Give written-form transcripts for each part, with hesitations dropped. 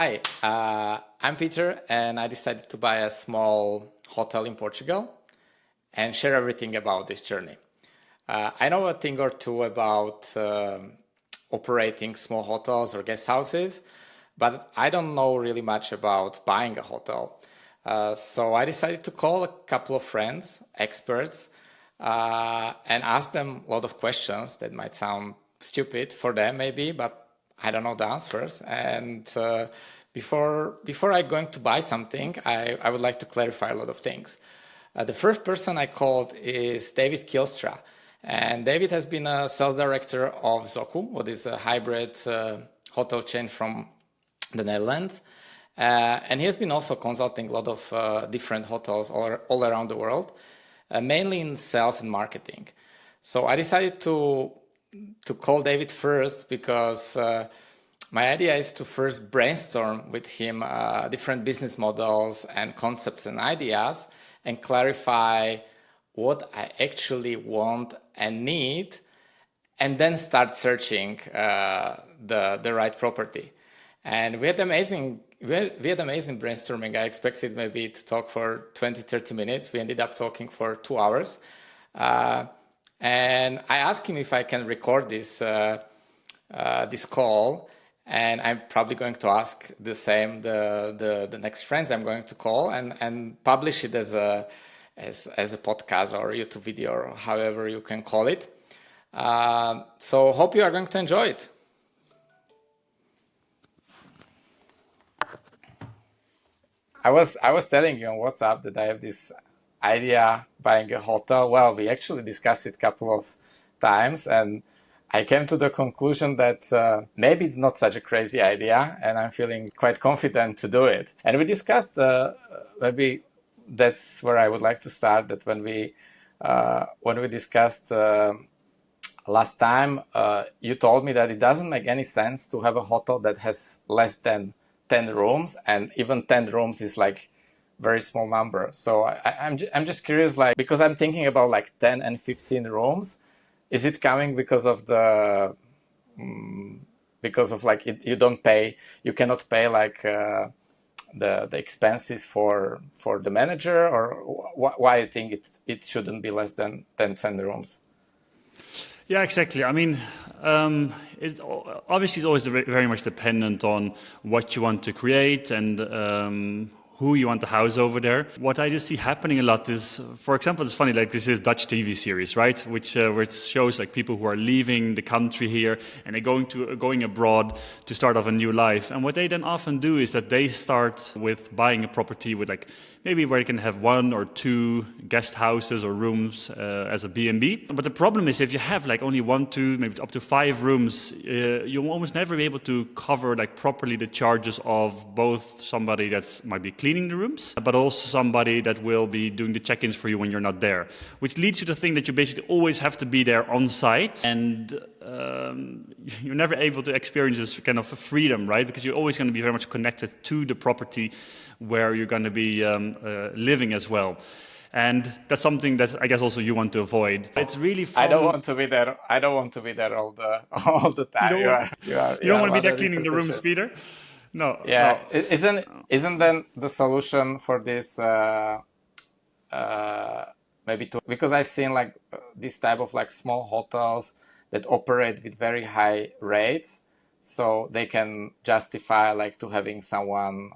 Hi, I'm Peter, and I decided to buy a small hotel in Portugal and share everything about this journey. I know a thing or two about operating small hotels or guest houses, but I don't know really much about buying a hotel. So I decided to call a couple of friends, experts, and ask them a lot of questions that might sound stupid for them maybe, but I don't know the answers. And before I going to buy something, I would like to clarify a lot of things. The first person I called is David Kijlstra. And David has been a sales director of Zoku, what is a hybrid hotel chain from the Netherlands. And he has been also consulting a lot of different hotels all around the world, mainly in sales and marketing. So I decided to call David first because my idea is to first brainstorm with him different business models and concepts and ideas and clarify what I actually want and need, and then start searching the right property. And we had amazing brainstorming. I expected maybe to talk for 20-30 minutes. We ended up talking for 2 hours. And I asked him if I can record this call, and I'm probably going to ask the same the next friends I'm going to call and publish it as a podcast or YouTube video or however you can call it. So hope you are going to enjoy it. I was telling you on WhatsApp that I have this idea buying a hotel. Well, we actually discussed it a couple of times, and I came to the conclusion that maybe it's not such a crazy idea, and I'm feeling quite confident to do it. And we discussed maybe that's where I would like to start. That when we discussed last time, you told me that it doesn't make any sense to have a hotel that has less than 10 rooms, and even 10 rooms is like very small number. So I'm just curious, like, because I'm thinking about like 10 and 15 rooms. Is it coming because of like you cannot pay like the expenses for the manager, or why you think it shouldn't be less than 10 rooms? Yeah, exactly. I mean, it obviously is always very much dependent on what you want to create and who you want to house over there. What I just see happening a lot is, for example, it's funny, like this is Dutch TV series, right? Which shows like people who are leaving the country here and they're going abroad to start off a new life. And what they then often do is that they start with buying a property with like maybe where you can have 1 or 2 guest houses or rooms as a B&B. But the problem is if you have like only 1, 2, maybe up to 5 rooms, you'll almost never be able to cover like properly the charges of both somebody that might be cleaning the rooms, but also somebody that will be doing the check-ins for you when you're not there, which leads you to think that you basically always have to be there on site, and you're never able to experience this kind of freedom, right? Because you're always going to be very much connected to the property where you're going to be living as well. And that's something that I guess also you want to avoid. It's really fun. I don't want to be there. I don't want to be there all the time. You don't want to be there cleaning the rooms, Peter? No. Yeah. No. Isn't then the solution for this maybe because I've seen like this type of like small hotels that operate with very high rates, so they can justify like to having someone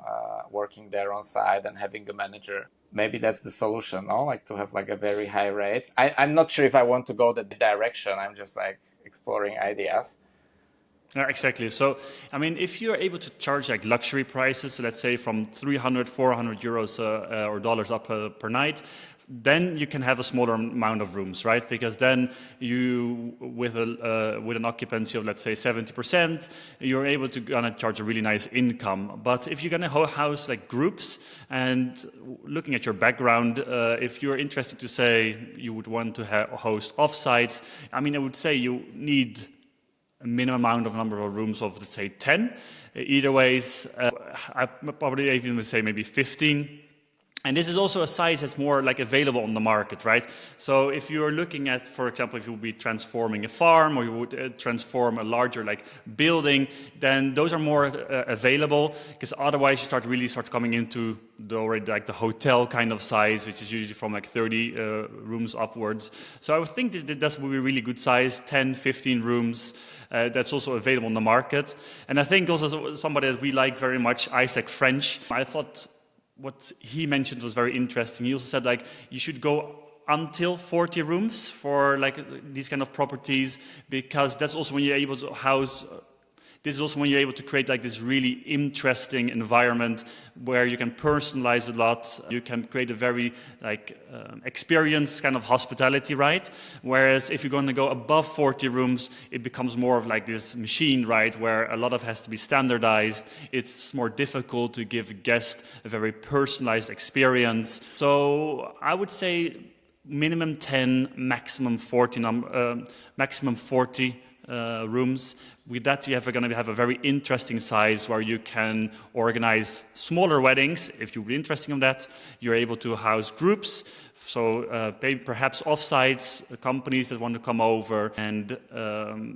working there on site and having a manager. Maybe that's the solution, no? Like to have like a very high rates. I'm not sure if I want to go that direction. I'm just like exploring ideas. Yeah, exactly. So, I mean, if you're able to charge like luxury prices, so let's say from 300, 400 euros or dollars up per night, then you can have a smaller amount of rooms, right? Because then you, with an occupancy of let's say 70%, you're able to gonna charge a really nice income. But if you're gonna house like groups, and looking at your background, if you're interested to say you would want to host offsites, I mean, I would say you need a minimum amount of number of rooms of, let's say, 10. Either ways, I probably even would say maybe 15. And this is also a size that's more like available on the market, right? So if you're looking at, for example, if you would be transforming a farm or you would transform a larger like building, then those are more available, because otherwise you start coming into the already like the hotel kind of size, which is usually from like 30 rooms upwards. So I would think that that would be a really good size, 10, 15 rooms. That's also available on the market. And I think also somebody that we like very much, Isaac French, I thought what he mentioned was very interesting. He also said like you should go until 40 rooms for like these kind of properties, because that's also when you're able to house. This is also when you're able to create like this really interesting environment where you can personalize a lot. You can create a very like experience kind of hospitality, right? Whereas if you're going to go above 40 rooms, it becomes more of like this machine, right? Where a lot of has to be standardized. It's more difficult to give guests a very personalized experience. So I would say minimum 10, maximum 40 rooms. With that, you're going to have a very interesting size where you can organize smaller weddings. If you're interested in that, you're able to house groups. So perhaps offsites, companies that want to come over and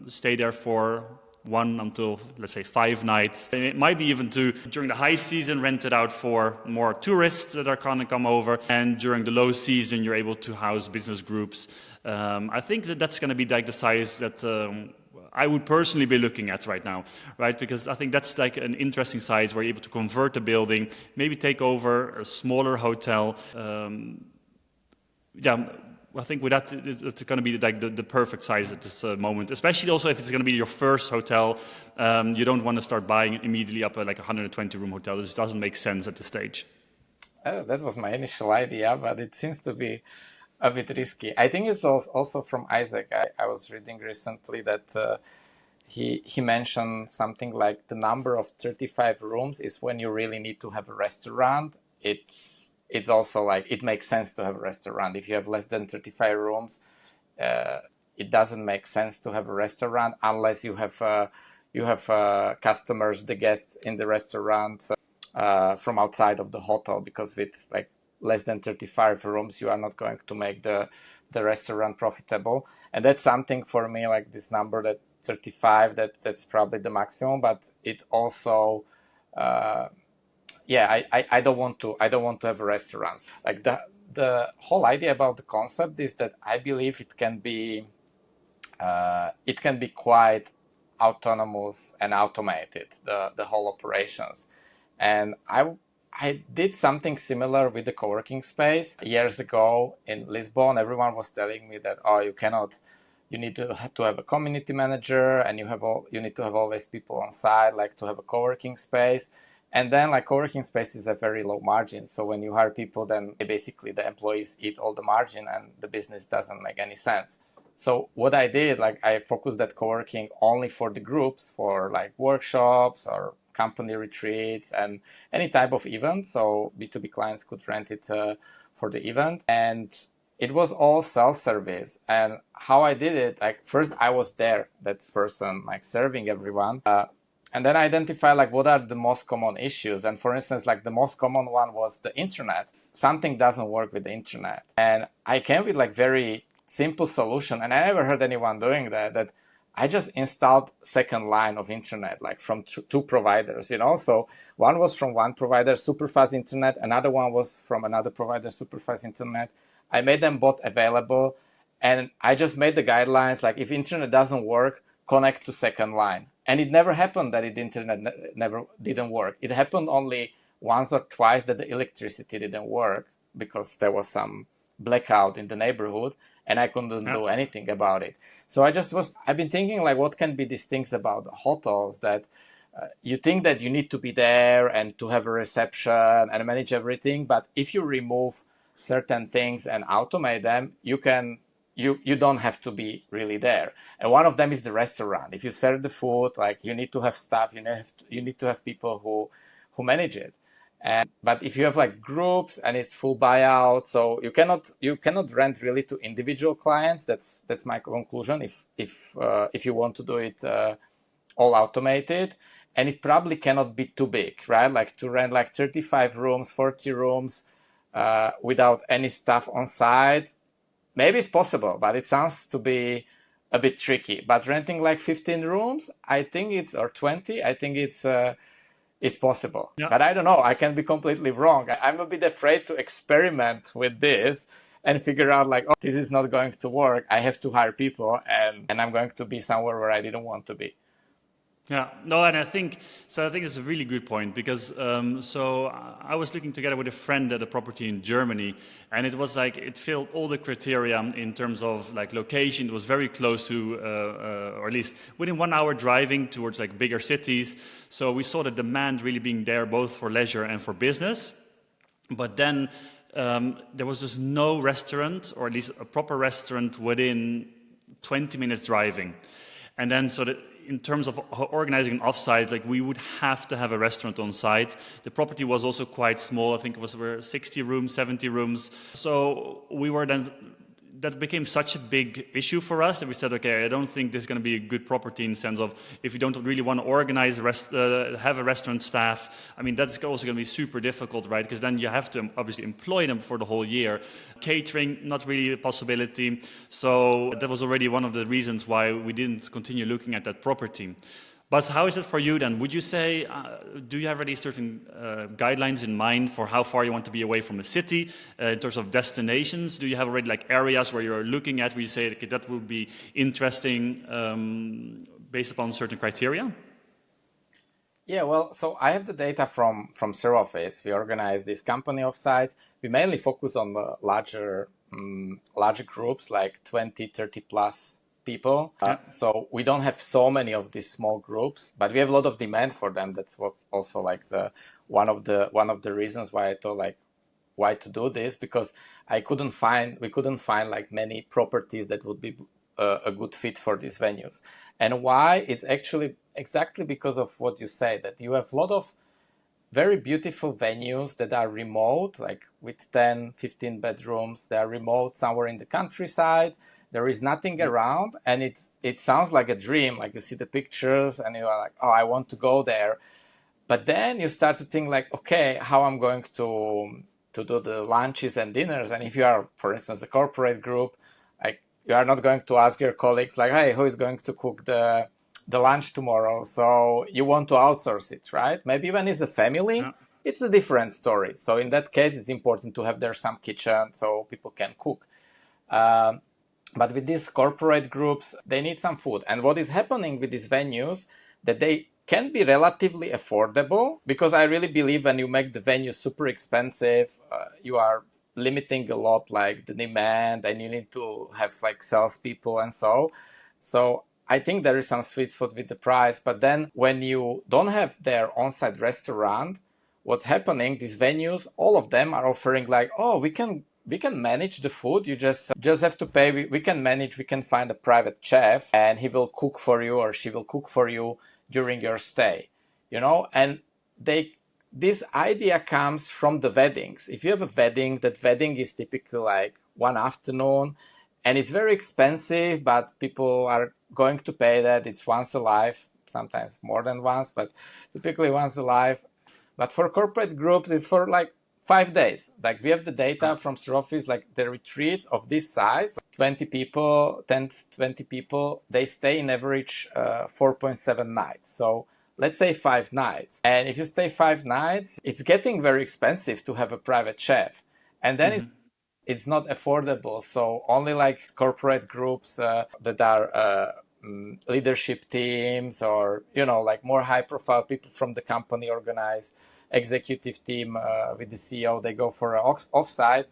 stay there for 1 until, let's say, 5 nights. And it might be even during the high season, rent it out for more tourists that are going to come over. And during the low season, you're able to house business groups. I think that's going to be like the size that I would personally be looking at right now, right? Because I think that's like an interesting size where you're able to convert a building, maybe take over a smaller hotel. I think with that, it's going to be like the perfect size at this moment, especially also if it's going to be your first hotel. You don't want to start buying immediately up like a 120-room hotel. This doesn't make sense at this stage. That was my initial idea, but it seems to be a bit risky. I think it's also from Isaac. I was reading recently that he mentioned something like the number of 35 rooms is when you really need to have a restaurant. It's also like it makes sense to have a restaurant. If you have less than 35 rooms, it doesn't make sense to have a restaurant unless you have customers, the guests in the restaurant from outside of the hotel, because with like less than 35 rooms, you are not going to make the restaurant profitable. And that's something for me, like this number, that 35, that's probably the maximum, but it also, I don't want to have restaurants. Like the whole idea about the concept is that I believe it can be quite autonomous and automated, the whole operations. And I did something similar with the co-working space years ago in Lisbon. Everyone was telling me that, you need to have a community manager, and you need to have always people on site, like to have a co-working space. And then like co-working spaces have very low margins. So when you hire people, then basically the employees eat all the margin and the business doesn't make any sense. So what I did, like I focused that co-working only for the groups, for like workshops or company retreats and any type of event. So B2B clients could rent it for the event. And it was all self-service. And how I did it, like first I was there, that person, like serving everyone. And then I identify like what are the most common issues. And for instance, like the most common one was the internet. Something doesn't work with the internet. And I came with like very simple solution. And I never heard anyone doing that I just installed second line of internet, like from two providers, So one was from one provider, super fast internet. Another one was from another provider, super fast internet. I made them both available. And I just made the guidelines, like if internet doesn't work, connect to second line. And it never happened that the internet never didn't work. It happened only once or twice that the electricity didn't work because there was some blackout in the neighborhood and I couldn't do anything about it. So I've been thinking like, what can be these things about hotels that you think that you need to be there and to have a reception and manage everything. But if you remove certain things and automate them, you don't have to be really there. And one of them is the restaurant. If you serve the food, like you need to have staff, you need to have people who manage it. But if you have like groups and it's full buyout, so you cannot rent really to individual clients. That's my conclusion. If you want to do it all automated, and it probably cannot be too big, right? Like to rent like 35 rooms, 40 rooms. without any staff on site, maybe it's possible, but it sounds to be a bit tricky. But renting like 15 rooms, I think it's, or 20, I think it's possible. Yeah. But I don't know. I can be completely wrong. I'm a bit afraid to experiment with this and figure out like, oh, this is not going to work. I have to hire people and I'm going to be somewhere where I didn't want to be. Yeah, no, and I think so. I think it's a really good point because so I was looking together with a friend at a property in Germany, and it was like it filled all the criteria in terms of like location. It was very close to, or at least within 1 hour driving towards like bigger cities. So we saw the demand really being there both for leisure and for business. But then there was just no restaurant, or at least a proper restaurant, within 20 minutes driving. And then so that in terms of organizing an offsite, like we would have to have a restaurant on site. The property was also quite small. I think it was 60 rooms, 70 rooms. So we were then, that became such a big issue for us that we said, okay, I don't think this is going to be a good property in the sense of if you don't really want to organize, have a restaurant staff, I mean, that's also going to be super difficult, right? Because then you have to obviously employ them for the whole year. Catering, not really a possibility. So that was already one of the reasons why we didn't continue looking at that property. But how is it for you then? Would you say, do you have already certain guidelines in mind for how far you want to be away from the city in terms of destinations? Do you have already like areas where you're looking at where you say, okay, that would be interesting based upon certain criteria? Yeah, well, so I have the data from Office. We organize this company offsites. We mainly focus on the larger groups, like 20, 30 plus people. So we don't have so many of these small groups, but we have a lot of demand for them. That's what also like the one of the reasons why I thought like why to do this, because we couldn't find like many properties that would be a good fit for these venues. And why? It's actually exactly because of what you say, that you have a lot of very beautiful venues that are remote, like with 10, 15 bedrooms. They are remote somewhere in the countryside. There is nothing around, and it sounds like a dream. Like you see the pictures and you are like, oh, I want to go there. But then you start to think like, okay, how I'm going to do the lunches and dinners. And if you are, for instance, a corporate group, like you are not going to ask your colleagues like, hey, who is going to cook the lunch tomorrow? So you want to outsource it, right? Maybe when it's a family, it's a different story. So in that case, it's important to have there some kitchen so people can cook. But with these corporate groups, they need some food. And what is happening with these venues, that they can be relatively affordable, because I really believe when you make the venue super expensive, you are limiting a lot like the demand, and you need to have like salespeople and so. So I think there is some sweet spot with the price. But then when you don't have their on-site restaurant, what's happening, these venues, all of them are offering like, oh, we can manage the food. You just have to pay. We can manage. We can find a private chef, and he will cook for you, or she will cook for you during your stay. And this idea comes from the weddings. If you have a wedding, that wedding is typically like one afternoon, and it's very expensive, but people are going to pay that. It's once a life, sometimes more than once, but typically once a life. But for corporate groups, it's for like 5 days. Like we have the data from Office, like the retreats of this size, like 20 people, 10, 20 people, they stay in average 4.7 nights. So let's say 5 nights. And if you stay 5 nights, it's getting very expensive to have a private chef. And then it's not affordable. So only like corporate groups that are leadership teams, or, like more high profile people from the company organize executive team with the CEO, they go for an offsite.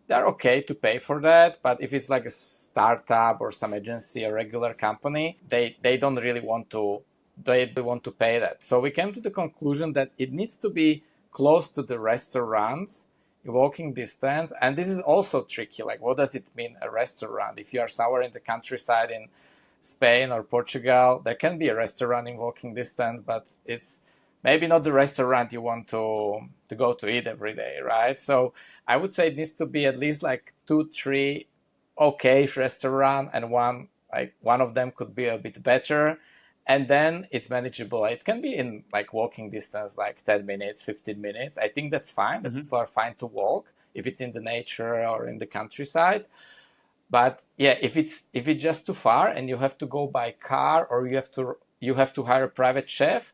They're okay to pay for that. But if it's like a startup or some agency, a regular company, they don't really want to pay that. So we came to the conclusion that it needs to be close to the restaurants, walking distance. And this is also tricky. Like, what does it mean, a restaurant? If you are somewhere in the countryside in Spain or Portugal, there can be a restaurant in walking distance, but it's maybe not the restaurant you want to go to eat every day, right? So I would say it needs to be at least like 2, 3 okay restaurant, and one of them could be a bit better, and then it's manageable. It can be in like walking distance, like 10 minutes, 15 minutes. I think that's fine. That people are fine to walk. if it's in the nature or in the countryside. But yeah, if it's just too far and you have to go by car, or you have to hire a private chef,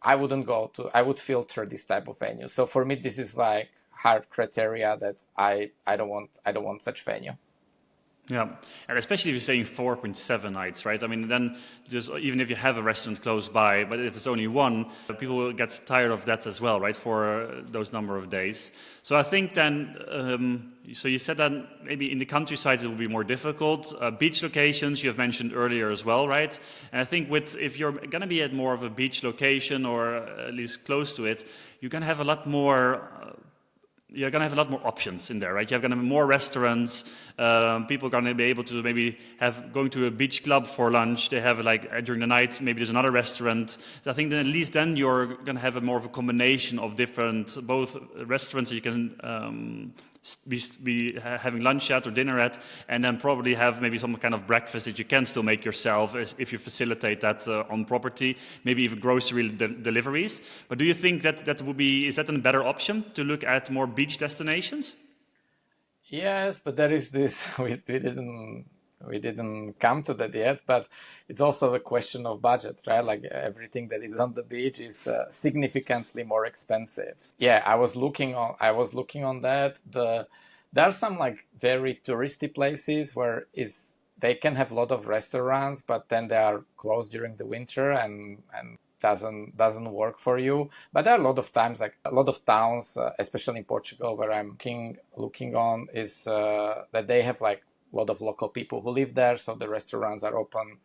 I wouldn't go to. I would filter this type of venue. So for me, this is like hard criteria that I don't want such venue. Yeah, and especially if you're saying 4.7 nights, right? I mean, then just even if you have a restaurant close by, but if it's only one, people will get tired of that as well, right? For those number of days. So I think then, so you said that maybe in the countryside it will be more difficult. Beach locations you have mentioned earlier as well, right? And I think if you're going to be at more of a beach location or at least close to it, you're going to have a lot more. You're going to have a lot more options in there, right? You're going to have more restaurants. People are going to be able to maybe have going to a beach club for lunch. They have like during the night, maybe there's another restaurant. So I think that at least then you're going to have more of a combination of different, both restaurants that you can be having lunch at or dinner at, and then probably have maybe some kind of breakfast that you can still make yourself if you facilitate that on property, maybe even grocery deliveries. But do you think that is that a better option to look at more beach destinations? Yes, but there is this. We didn't come to that yet, but it's also a question of budget, right? Like everything that is on the beach is significantly more expensive. Yeah, I was looking on that. There are some like very touristy places where they can have a lot of restaurants, but then they are closed during the winter and doesn't work for you. But there are a lot of times, like a lot of towns, especially in Portugal, where I'm looking on, is that they have like a lot of local people who live there, so the restaurants are open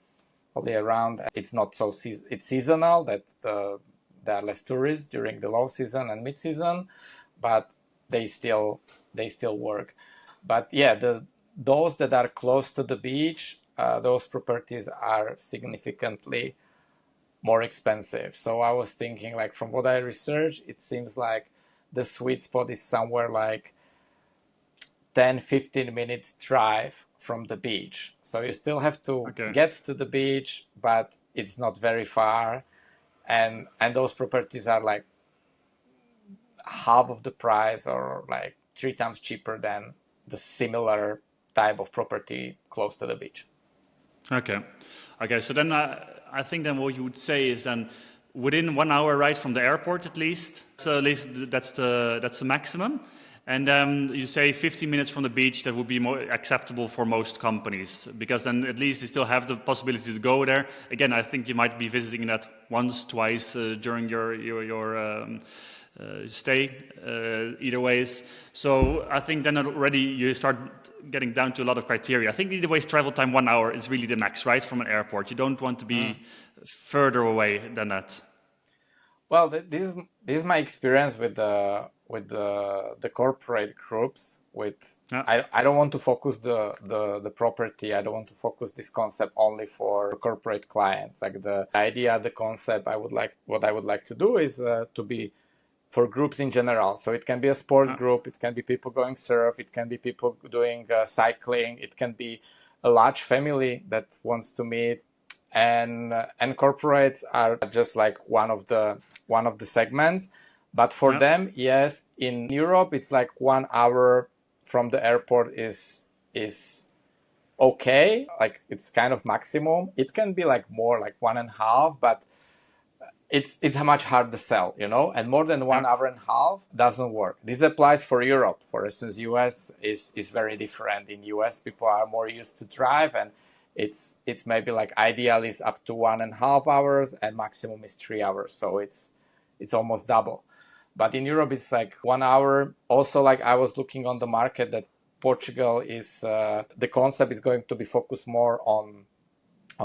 all year round. It's not so it's seasonal, that there are less tourists during the low season and mid season, but they still work. But yeah, those that are close to the beach, those properties are significantly more expensive. So I was thinking, like, from what I researched, it seems like the sweet spot is somewhere like 10-15 minutes drive from the beach. So you still have to get to the beach, but it's not very far. And those properties are like half of the price, or like 3 times cheaper than the similar type of property close to the beach. Okay. So then I think then what you would say is then within 1 hour ride from the airport at least. So at least that's the maximum. And then you say 15 minutes from the beach, that would be more acceptable for most companies, because then at least you still have the possibility to go there. Again, I think you might be visiting that once, twice during your stay, either ways. So I think then already you start getting down to a lot of criteria. I think either ways, travel time 1 hour is really the max, right, from an airport. You don't want to be further away than that. Well, this is my experience with the corporate groups. I don't want to focus the property. I don't want to focus this concept only for corporate clients. Like the idea, the concept, what I would like to do is to be for groups in general. So it can be a sport group, it can be people going surf, it can be people doing cycling, it can be a large family that wants to meet, and corporates are just like one of the segments. But for them, yes, in Europe it's like 1 hour from the airport is okay. Like it's kind of maximum. It can be like more, like 1.5, but it's much harder to sell, and more than 1.5 hours doesn't work. This applies for Europe. For instance, US is very different. In US, people are more used to drive, and it's maybe like ideal is up to 1.5 hours, and maximum is 3 hours. So it's almost double. But in Europe, it's like 1 hour. Also, like I was looking on the market, that Portugal is the concept is going to be focused more on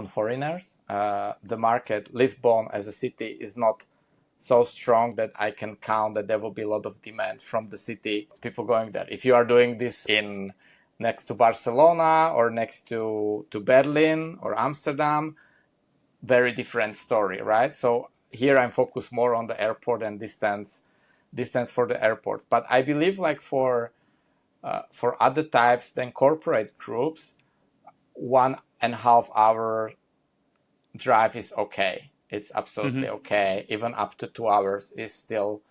foreigners. The market, Lisbon as a city, is not so strong that I can count that there will be a lot of demand from the city, people going there. If you are doing this next to Barcelona or next to Berlin or Amsterdam, very different story, right? So here I'm focused more on the airport and distance for the airport. But I believe like for other types than corporate groups, 1.5 hour drive is okay. It's absolutely okay. Even up to 2 hours is still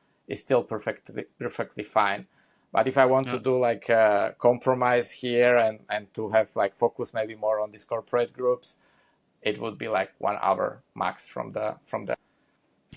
perfectly fine. But if I want to Yeah. do like a compromise here and to have like focus maybe more on these corporate groups, it would be like 1 hour max from the.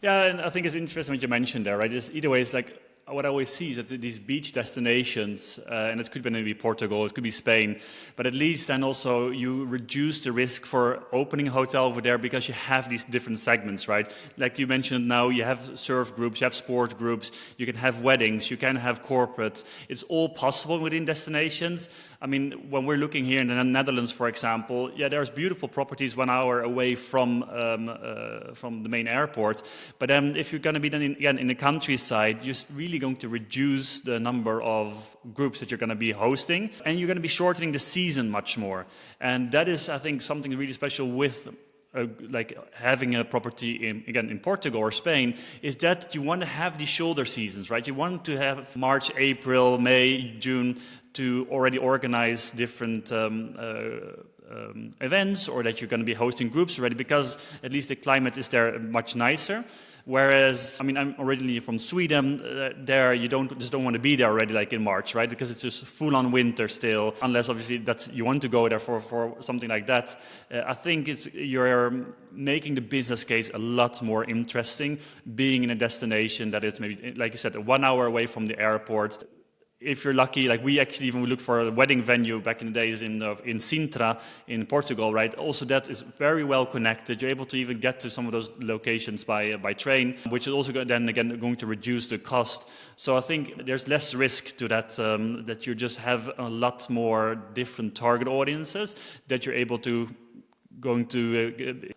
Yeah, and I think it's interesting what you mentioned there, right? It's, either way, it's like what I always see is that these beach destinations, and it could be maybe Portugal, it could be Spain, but at least then also you reduce the risk for opening a hotel over there because you have these different segments, right? Like you mentioned now, you have surf groups, you have sport groups, you can have weddings, you can have corporates. It's all possible within destinations. I mean, when we're looking here in the Netherlands, for example, yeah, there's beautiful properties 1 hour away from the main airport. But if you're going to be then again in the countryside, you're really going to reduce the number of groups that you're going to be hosting, and you're going to be shortening the season much more. And that is, I think, something really special with like having a property in Portugal or Spain, is that you want to have these shoulder seasons, right? You want to have March, April, May, June to already organize different events, or that you're going to be hosting groups already, because at least the climate is there much nicer. Whereas, I mean, I'm originally from Sweden. There, you don't want to be there already, like in March, right? Because it's just full-on winter still. Unless obviously that you want to go there for something like that. I think you're making the business case a lot more interesting, being in a destination that is maybe, like you said, 1 hour away from the airport. If you're lucky, like we actually even looked for a wedding venue back in the days in Sintra in Portugal, right? Also, that is very well connected. You're able to even get to some of those locations by train, which is also then again going to reduce the cost. So I think there's less risk to that, that you just have a lot more different target audiences that you're able to going to.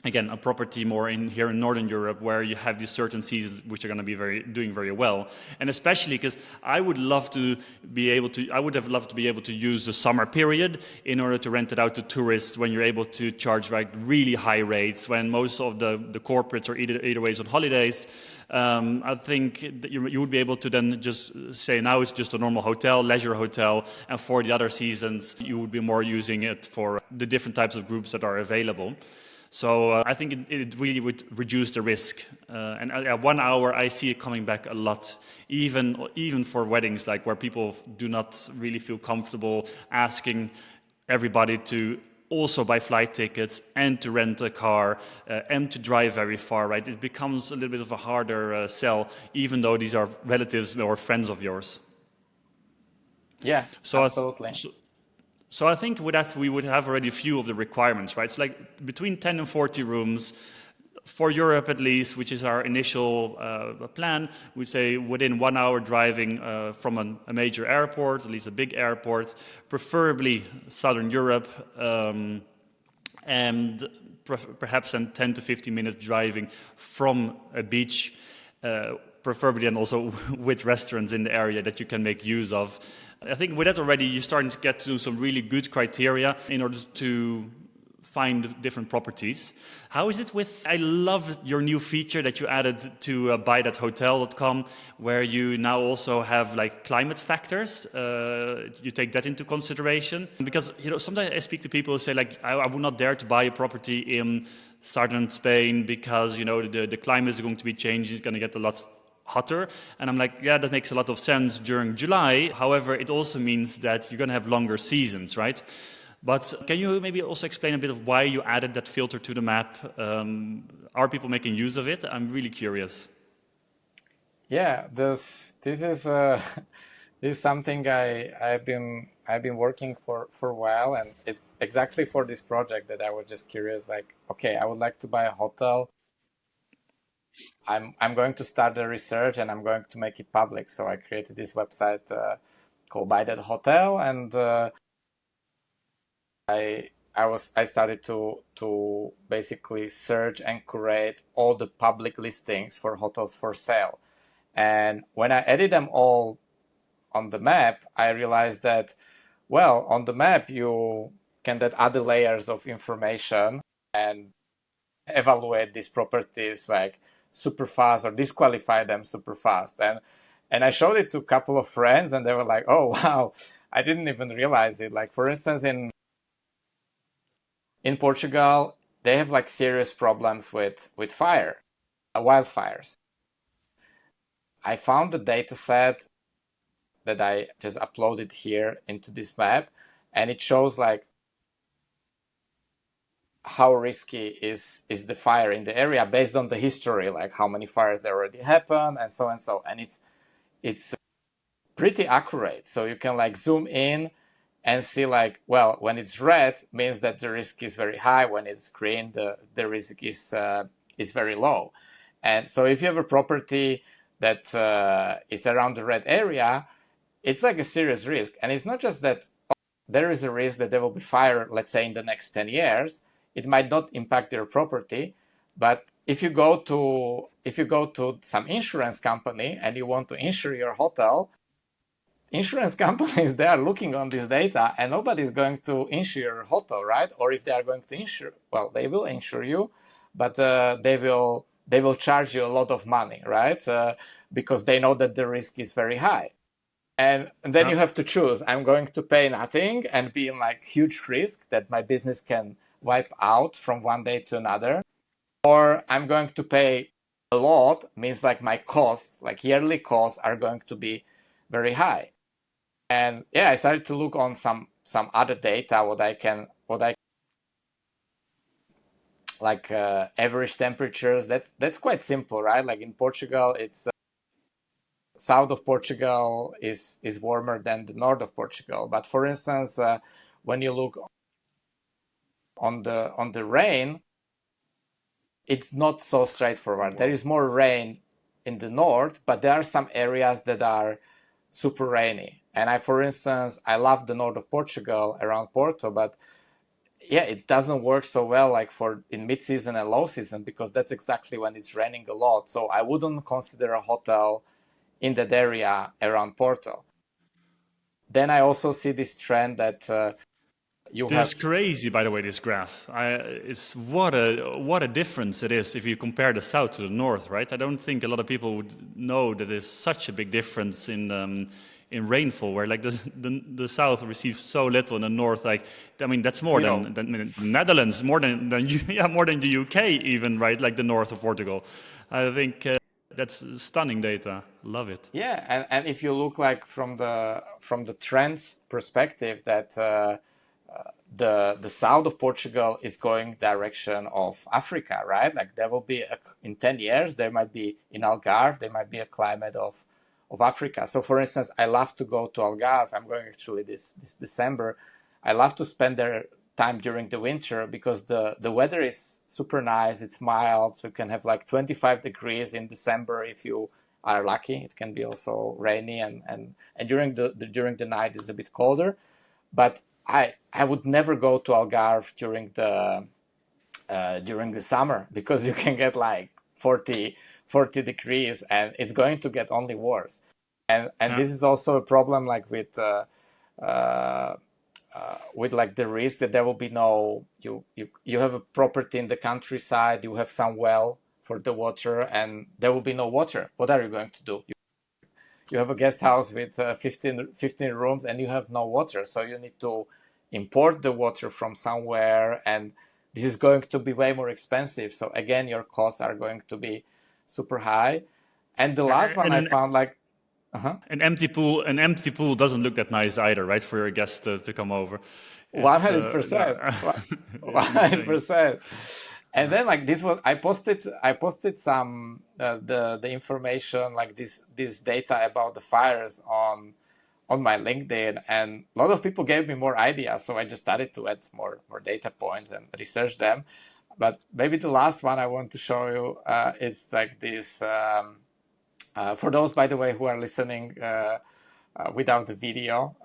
Again, a property more here in Northern Europe, where you have these certain seasons which are going to be doing very well, and especially because I would have loved to be able to use the summer period in order to rent it out to tourists, when you're able to charge like really high rates, when most of the corporates are either ways on holidays. I think that you would be able to then just say now it's just a normal hotel, leisure hotel, and for the other seasons you would be more using it for the different types of groups that are available. So I think it really would reduce the risk. And at 1 hour, I see it coming back a lot, even for weddings, like where people do not really feel comfortable asking everybody to also buy flight tickets and to rent a car and to drive very far, right? It becomes a little bit of a harder sell, even though these are relatives or friends of yours. Yeah, So absolutely. So I think with that, we would have already a few of the requirements, right? It's like between 10 and 40 rooms for Europe, at least, which is our initial plan. We'd say within 1 hour driving from a major airport, at least a big airport, preferably Southern Europe, and perhaps then 10 to 15 minutes driving from a beach, preferably and also with restaurants in the area that you can make use of. I think with that already, you're starting to get to some really good criteria in order to find different properties. How is it with, I love your new feature that you added to buythathotel.com, where you now also have like climate factors. You take that into consideration. Because, you know, sometimes I speak to people who say like, I would not dare to buy a property in southern Spain because, you know, the climate is going to be changing, it's going to get a lot hotter. And I'm like, yeah, that makes a lot of sense during July. However, it also means that you're going to have longer seasons, right? But can you maybe also explain a bit of why you added that filter to the map? Are people making use of it? I'm really curious. Yeah, this is this is something I've been working for a while, and it's exactly for this project that I was just curious. Like, okay, I would like to buy a hotel. I'm going to start the research and I'm going to make it public. So I created this website called Buy That Hotel, and I started to basically search and curate all the public listings for hotels for sale. And when I added them all on the map, I realized that, well, on the map you can add other layers of information and evaluate these properties like super fast or disqualify them super fast. And I showed it to a couple of friends and they were like, oh wow, I didn't even realize it. Like, for instance, in Portugal, they have like serious problems with fire, wildfires. I found the data set that I just uploaded here into this map, and it shows like how risky is the fire in the area based on the history, like how many fires there already happened and so and so. And it's pretty accurate. So you can like zoom in and see like, well, when it's red means that the risk is very high. When it's green, the risk is very low. And so if you have a property that is around the red area, it's like a serious risk. And it's not just that there is a risk that there will be fire, let's say in the next 10 years. It might not impact your property, but if you go to some insurance company and you want to insure your hotel, insurance companies, they are looking on this data, and nobody's going to insure your hotel, right? Or if they are going to insure, well, they will insure you, but they will charge you a lot of money, right? Because they know that the risk is very high. And then you have to choose. I'm going to pay nothing and be in like huge risk that my business can wipe out from one day to another, or I'm going to pay a lot, means like my costs, like yearly costs, are going to be very high. And yeah, I started to look on some other data, what I like average temperatures. That's quite simple, right? Like in Portugal, it's south of Portugal is warmer than the north of Portugal. But for instance, when you look on the rain, it's not so straightforward. There is more rain in the north, but there are some areas that are super rainy. And for instance, I love the north of Portugal around Porto, but yeah, it doesn't work so well like for in mid-season and low season, because that's exactly when it's raining a lot. So I wouldn't consider a hotel in that area around Porto. Then I also see this trend that you This is have. crazy, by the way. This graph, it's what a difference it is if you compare the south to the north, right? I don't think a lot of people would know that there's such a big difference in rainfall, where like the south receives so little, and the north, like, I mean, that's more Zero. than the Netherlands, more than yeah, more than the UK even, right? Like the north of Portugal. I think that's stunning data. Love it. Yeah, and if you look like from the trends perspective, that the south of Portugal is going direction of Africa, right? Like there will be in 10 years there might be in Algarve there might be a climate of Africa. So for instance, I love to go to Algarve. I'm going actually this December. I love to spend there time during the winter because the weather is super nice. It's mild. You can have like 25 degrees in December if you are lucky. It can be also rainy, and during the night it's a bit colder. But I would never go to Algarve during the summer, because you can get like 40 degrees and it's going to get only worse. And Yeah. this is also a problem like with like the risk that there will be no, you have a property in the countryside, you have some well for the water, and there will be no water. What are you going to do? You have a guest house with 15 rooms and you have no water, so you need to import the water from somewhere, and this is going to be way more expensive. So again, your costs are going to be super high. And the last one And I found, like, an empty pool doesn't look that nice either, right? For your guests to come over. It's 100%. it's insane. 100%. And then like this was, I posted some the information, like this data about the fires on my LinkedIn, and a lot of people gave me more ideas. So I just started to add more data points and research them. But maybe the last one I want to show you is like this. For those, by the way, who are listening without the video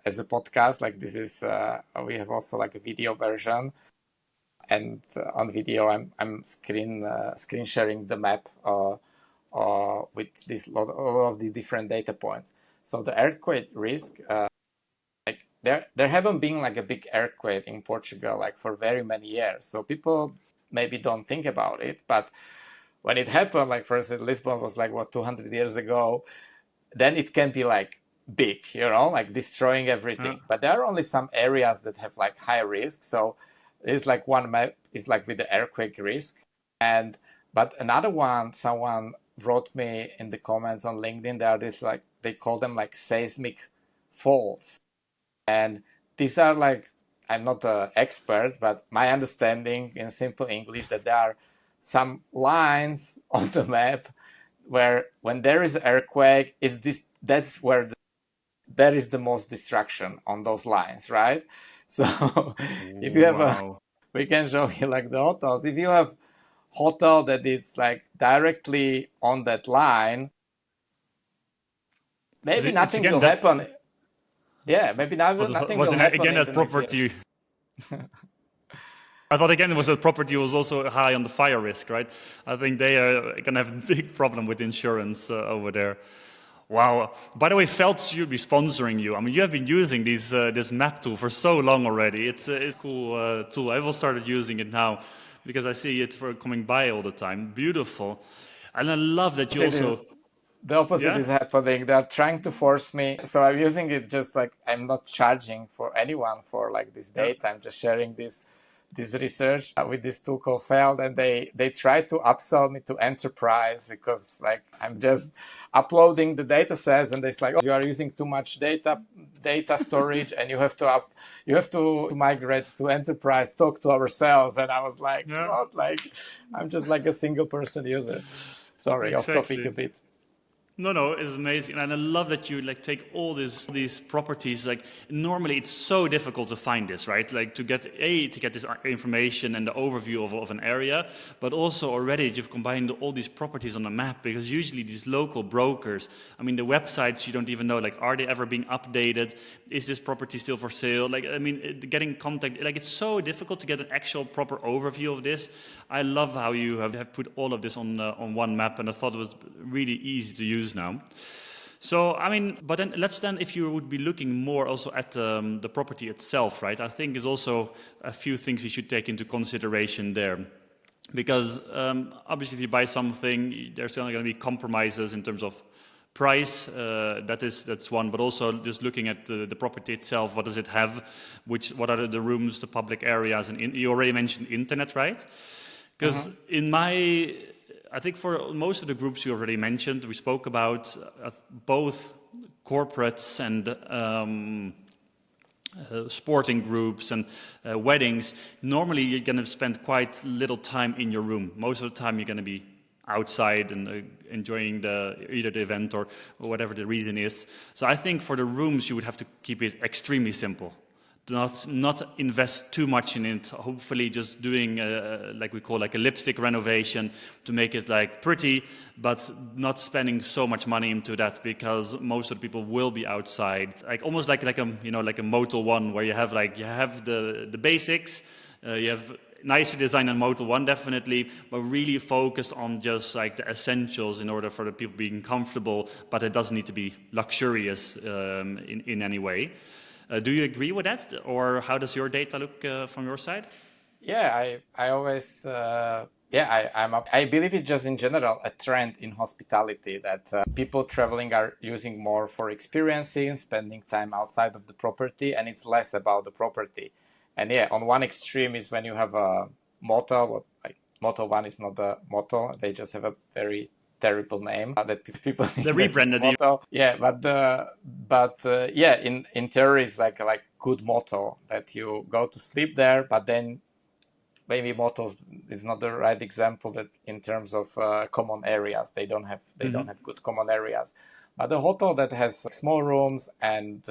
as a podcast, like this is we have also like a video version. And on video, I'm screen sharing the map with all of these different data points. So the earthquake risk, like there haven't been like a big earthquake in Portugal like for very many years. So people maybe don't think about it, but when it happened, like for instance, Lisbon was like what 200 years ago, then it can be like big, like destroying everything. But there are only some areas that have like high risk. So it's like one map is like with the earthquake risk, but another one, someone wrote me in the comments on LinkedIn. There are this, like, they call them like seismic faults. And these are like, I'm not an expert, but my understanding in simple English that there are some lines on the map where when there is an earthquake, that's where there is the most destruction on those lines, right? So if you have Wow. we can show you like the hotels. If you have hotel that is like directly on that line, maybe It's nothing again will that happen. Yeah, maybe nothing was will happen again in that the next years. property. I thought again it was a property was also high on the fire risk, right? I think they are going to have a big problem with insurance over there. Wow. By the way, Felt should be sponsoring you. I mean, you have been using this map tool for so long already. It's a cool tool. I've also started using it now because I see it for coming by all the time. Beautiful. And I love that you also... The opposite Yeah? is happening. They're trying to force me. So I'm using it just like I'm not charging for anyone for like this Yeah. data. I'm just sharing this research with this tool called Failed, and they try to upsell me to enterprise because like I'm just uploading the data sets, and it's like, oh, you are using too much data storage, and you have to migrate to enterprise. Talk to ourselves, and I was like, Yeah. what? Like I'm just like a single person user. Sorry, off topic a Exactly. bit. No, it's amazing, and I love that you like take all these properties. Like normally, it's so difficult to find this, right? Like to get this information and the overview of an area, but also already you've combined all these properties on a map. Because usually these local brokers, I mean, the websites you don't even know, like, are they ever being updated? Is this property still for sale? Like, I mean, getting contact, like, it's so difficult to get an actual proper overview of this. I love how you have put all of this on one map, and I thought it was really easy to use now. So, I mean, but then if you would be looking more also at the property itself, right? I think there's also a few things you should take into consideration there. Because obviously if you buy something, there's only going to be compromises in terms of price, that's one, but also just looking at the property itself. What does it have? What are the rooms, the public areas? And you already mentioned internet, right? Because I think for most of the groups you already mentioned, we spoke about both corporates and sporting groups and weddings. Normally you're going to spend quite little time in your room. Most of the time you're going to be outside and enjoying either the event or whatever the reason is. So I think for the rooms you would have to keep it extremely simple. Do not invest too much in it. Hopefully just doing like we call like a lipstick renovation to make it like pretty, but not spending so much money into that, because most of the people will be outside. Like almost like a Motel 1 where you have the basics, you have nicer design than Motel 1 definitely, but really focused on just like the essentials in order for the people being comfortable, but it doesn't need to be luxurious in any way. Do you agree with that, or how does your data look from your side? Yeah, I always I believe it's just in general a trend in hospitality that people traveling are using more for experiencing, spending time outside of the property, and it's less about the property. And yeah, on one extreme is when you have a motel. Like Motel 1 is not a motel; they just have a very terrible name that people think They that it's rebranded you. motel. Yeah, in theory it's like good motel that you go to sleep there, but then maybe motel is not the right example that in terms of common areas they don't have good common areas. But a hotel that has like, small rooms and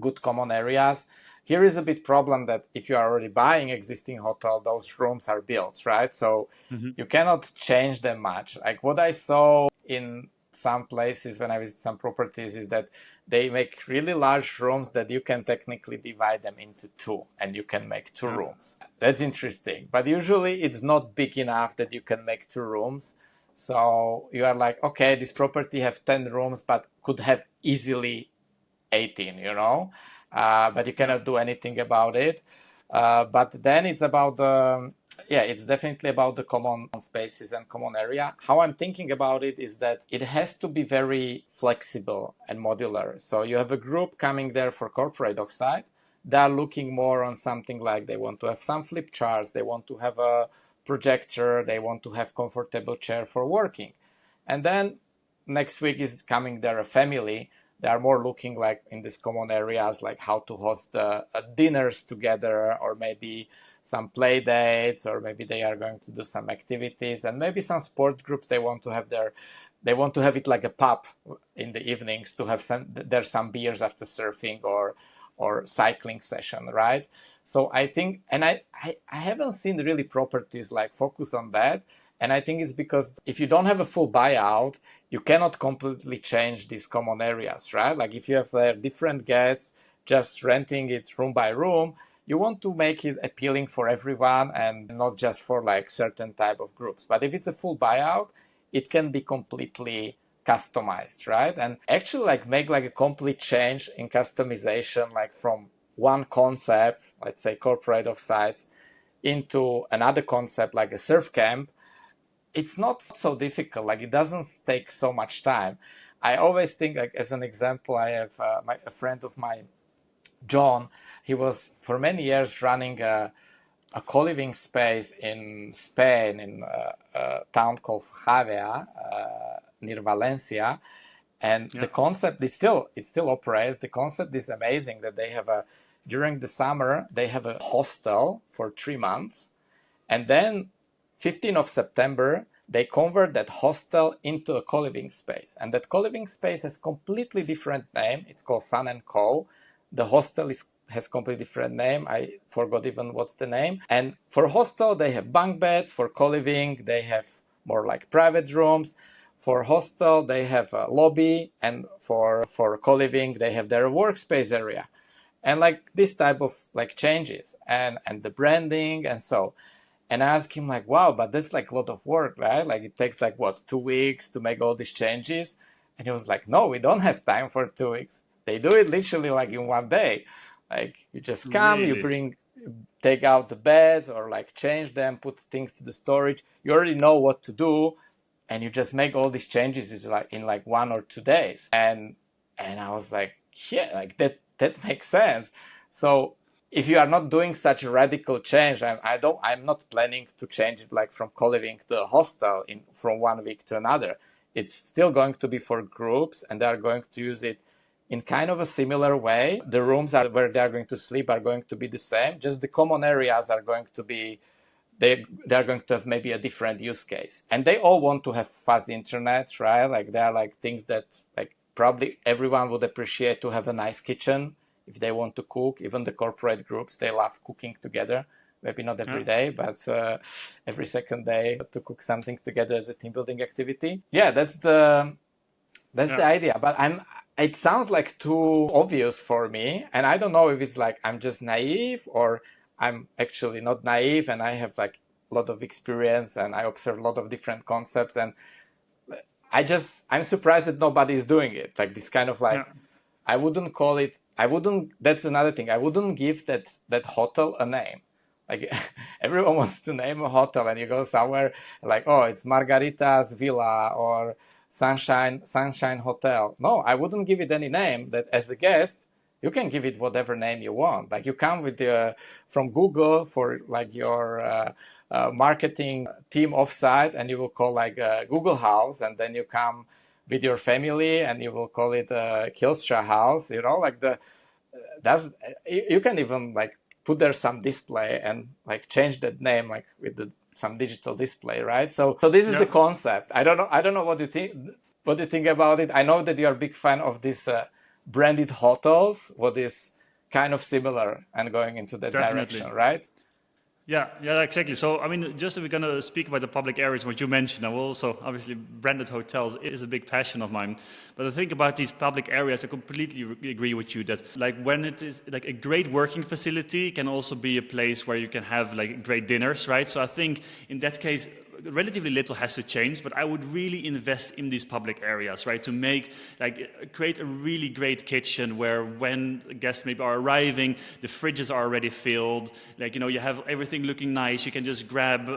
good common areas. Here is a bit problem that if you are already buying existing hotel, those rooms are built, right? So you cannot change them much. Like what I saw in some places when I visit some properties is that they make really large rooms that you can technically divide them into two and you can make two Yeah. rooms. That's interesting. But usually it's not big enough that you can make two rooms. So you are like, okay, this property have 10 rooms, but could have easily 18, but you cannot do anything about it. But then it's about it's definitely about the common spaces and common area. How I'm thinking about it is that it has to be very flexible and modular. So you have a group coming there for corporate offsite. They're looking more on something like they want to have some flip charts. They want to have a projector, they want to have comfortable chair for working. And then next week is coming their family. They are more looking like in these common areas, like how to host dinners together, or maybe some play dates, or maybe they are going to do some activities, and maybe some sport groups. They want to have it like a pub in the evenings to have some beers after surfing or cycling session, right? So I think, and I haven't seen really properties like focus on that. And I think it's because if you don't have a full buyout, you cannot completely change these common areas, right? Like if you have different guests just renting it room by room, you want to make it appealing for everyone and not just for like certain type of groups. But if it's a full buyout, it can be completely customized, right? And actually like make like a complete change in customization, like from one concept, let's say corporate offsites, into another concept like a surf camp. It's not so difficult. Like it doesn't take so much time. I always think, like as an example, I have a friend of mine, John. He was for many years running a co-living space in Spain, in a town called Javea, near Valencia. And the concept it still operates. The concept is amazing that they have during the summer they have a hostel for 3 months, and then 15th of September they convert that hostel into a co-living space, and that co-living space has completely different name. It's called Sun and Co. The hostel has completely different name. I forgot even what's the name. And for hostel they have bunk beds. For co-living they have more like private rooms. For hostel they have a lobby, and for co-living they have their workspace area, and like this type of like changes and the branding and so. And I asked him like, wow, but that's like a lot of work, right? Like it takes like what, 2 weeks to make all these changes? And he was like, no, we don't have time for 2 weeks. They do it literally like in 1 day. Like you just come, Really? you take out the beds or like change them, put things to the storage. You already know what to do, and you just make all these changes is like in like 1 or 2 days. And I was like, yeah, like that makes sense. So if you are not doing such a radical change, I'm not planning to change it like from co-living to a hostel from 1 week to another. It's still going to be for groups, and they are going to use it in kind of a similar way. The rooms where they are going to sleep are going to be the same. Just the common areas are going to be, they're going to have maybe a different use case. And they all want to have fast internet, right? Like they are like things that like probably everyone would appreciate, to have a nice kitchen if they want to cook. Even the corporate groups, they love cooking together. Maybe not every day, but every second day to cook something together as a team building activity. Yeah, that's the idea. But it sounds like too obvious for me. And I don't know if it's like I'm just naive, or I'm actually not naive and I have like a lot of experience and I observe a lot of different concepts. And I'm surprised that nobody is doing it. Like this kind of like, I wouldn't call it, that's another thing. I wouldn't give that hotel a name. Like everyone wants to name a hotel, and you go somewhere like, oh, it's Margarita's Villa or Sunshine Hotel. No, I wouldn't give it any name. That as a guest, you can give it whatever name you want. Like you come with from Google for like your marketing team offsite, and you will call like Google House, and then you come with your family and you will call it Kijlstra House. You know, like you can even like put there some display and like change that name like with some digital display, right? So this is the concept. I don't know what you think about it. I know that you're a big fan of these branded hotels. What is kind of similar and going into that direction, right? Yeah, exactly. So, I mean, just if we're going to speak about the public areas, what you mentioned, I will also, obviously, branded hotels is a big passion of mine. But I think about these public areas, I completely agree with you that, like, when it is, like, a great working facility can also be a place where you can have, like, great dinners, right? So I think, in that case, relatively little has to change, but I would really invest in these public areas, right? To create a really great kitchen where when guests maybe are arriving, the fridges are already filled. Like, you know, you have everything looking nice. You can just grab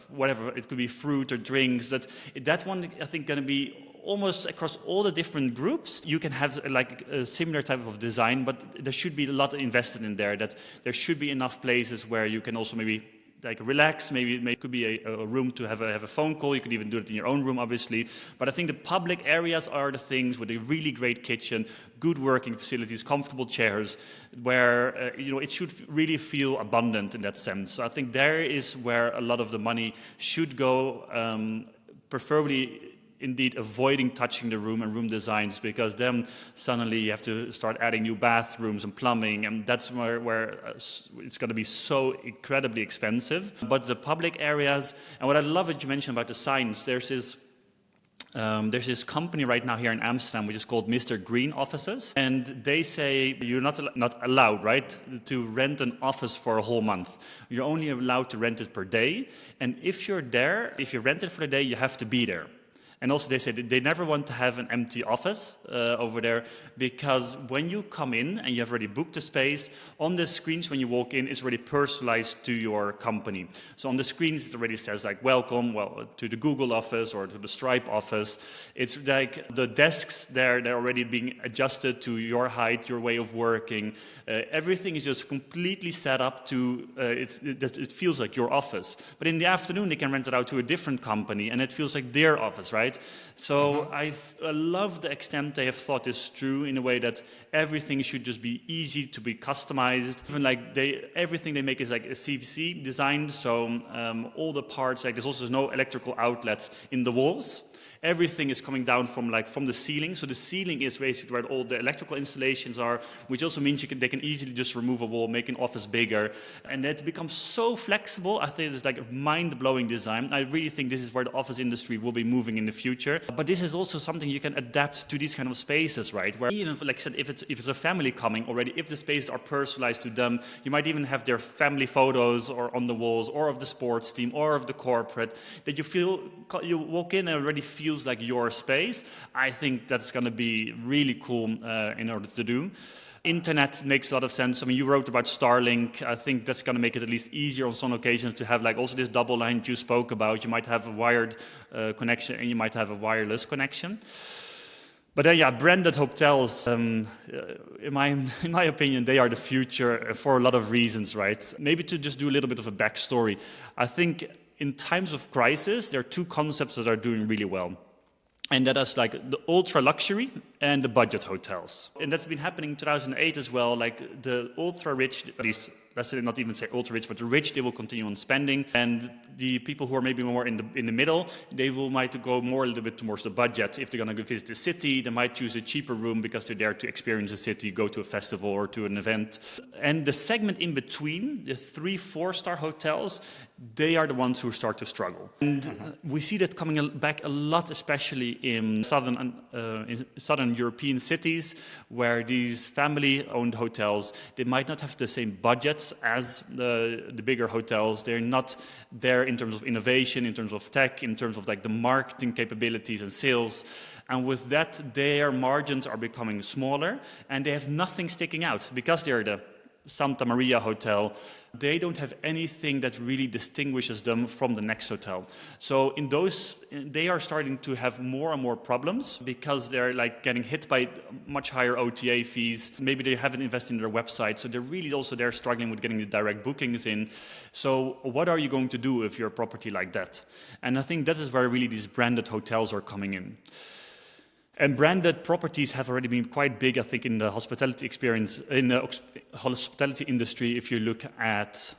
whatever. It could be fruit or drinks. That one, I think, going to be almost across all the different groups. You can have like a similar type of design, but there should be a lot invested in there. That there should be enough places where you can also maybe like relax. Maybe it could be a room to have a phone call. You could even do it in your own room, obviously. But I think the public areas are the things with a really great kitchen, good working facilities, comfortable chairs, where it should really feel abundant in that sense. So I think there is where a lot of the money should go, preferably indeed avoiding touching the room and room designs, because then suddenly you have to start adding new bathrooms and plumbing, and that's where it's going to be so incredibly expensive. But the public areas, and what I love that you mentioned about the signs, there's this company right now here in Amsterdam which is called Mr. Green Offices, and they say you're not allowed, right, to rent an office for a whole month. You're only allowed to rent it per day, and if you rent it for the day, you have to be there. And also they say that they never want to have an empty office over there, because when you come in and you have already booked the space, on the screens when you walk in, it's already personalized to your company. So on the screens it already says like welcome to the Google office or to the Stripe office. It's like the desks they're already being adjusted to your height, your way of working. Everything is just completely set up to it feels like your office. But in the afternoon they can rent it out to a different company and it feels like their office, right? So I love the extent they have thought this through in a way that everything should just be easy to be customized. Even like everything they make is like a CVC designed, so all the parts, like there's also no electrical outlets in the walls. Everything is coming down from the ceiling. So the ceiling is basically where all the electrical installations are, which also means they can easily just remove a wall, make an office bigger. And it becomes so flexible. I think it's like a mind-blowing design. I really think this is where the office industry will be moving in the future. But this is also something you can adapt to these kind of spaces, right? Where even, like I said, if it's a family coming already, if the spaces are personalized to them, you might even have their family photos or on the walls, or of the sports team, or of the corporate, that you walk in and already feels like your space. I think that's going to be really cool in order to do. Internet makes a lot of sense. I mean, you wrote about Starlink. I think that's going to make it at least easier on some occasions to have like also this double line you spoke about. You might have a wired connection and you might have a wireless connection. But then, yeah, branded hotels, in my opinion, they are the future for a lot of reasons, right? Maybe to just do a little bit of a backstory. I think in times of crisis, there are two concepts that are doing really well. And that is like the ultra luxury and the budget hotels. And that's been happening in 2008 as well. Like the ultra rich, at least let's not even say ultra rich, but the rich, they will continue on spending. And the people who are maybe more in the middle, they might go more a little bit towards the budget. If they're going to go visit the city, they might choose a cheaper room because they're there to experience the city, go to a festival or to an event. And the segment in between, the 3-4-star hotels, they are the ones who start to struggle. And we see that coming back a lot, especially in southern European cities, where these family-owned hotels, they might not have the same budgets as the bigger hotels. They're not there in terms of innovation, in terms of tech, in terms of like the marketing capabilities and sales. And with that, their margins are becoming smaller, and they have nothing sticking out because they're the Santa Maria hotel. They don't have anything that really distinguishes them from the next hotel. So in those, they are starting to have more and more problems because they're like getting hit by much higher OTA fees. Maybe they haven't invested in their website, so they're struggling with getting the direct bookings in. So what are you going to do if you're a property like that? And I think that is where really these branded hotels are coming in. And branded properties have already been quite big, I think, in the hospitality experience, in the hospitality industry. If you look at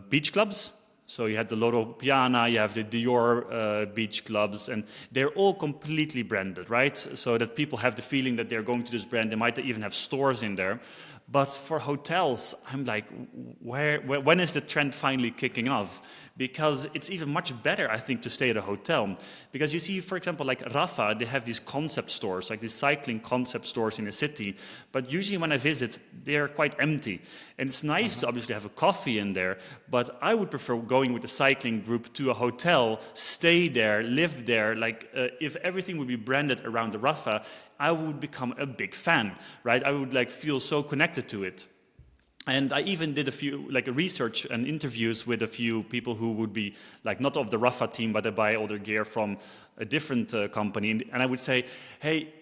beach clubs, so you had the Loro Piana, you have the Dior beach clubs, and they're all completely branded, right? So that people have the feeling that they're going to this brand. They might even have stores in there. But for hotels, I'm like, when is the trend finally kicking off? Because it's even much better, I think, to stay at a hotel. Because you see, for example, like Rafa, they have these concept stores, like these cycling concept stores in the city. But usually when I visit, they're quite empty. And it's nice to obviously have a coffee in there, but I would prefer going with a cycling group to a hotel, stay there, live there. Like if everything would be branded around the Rafa, I would become a big fan, right? I would like feel so connected to it. And I even did a few like research and interviews with a few people who would be like not of the Rafa team, but they buy all their gear from a different company. And I would say, hey,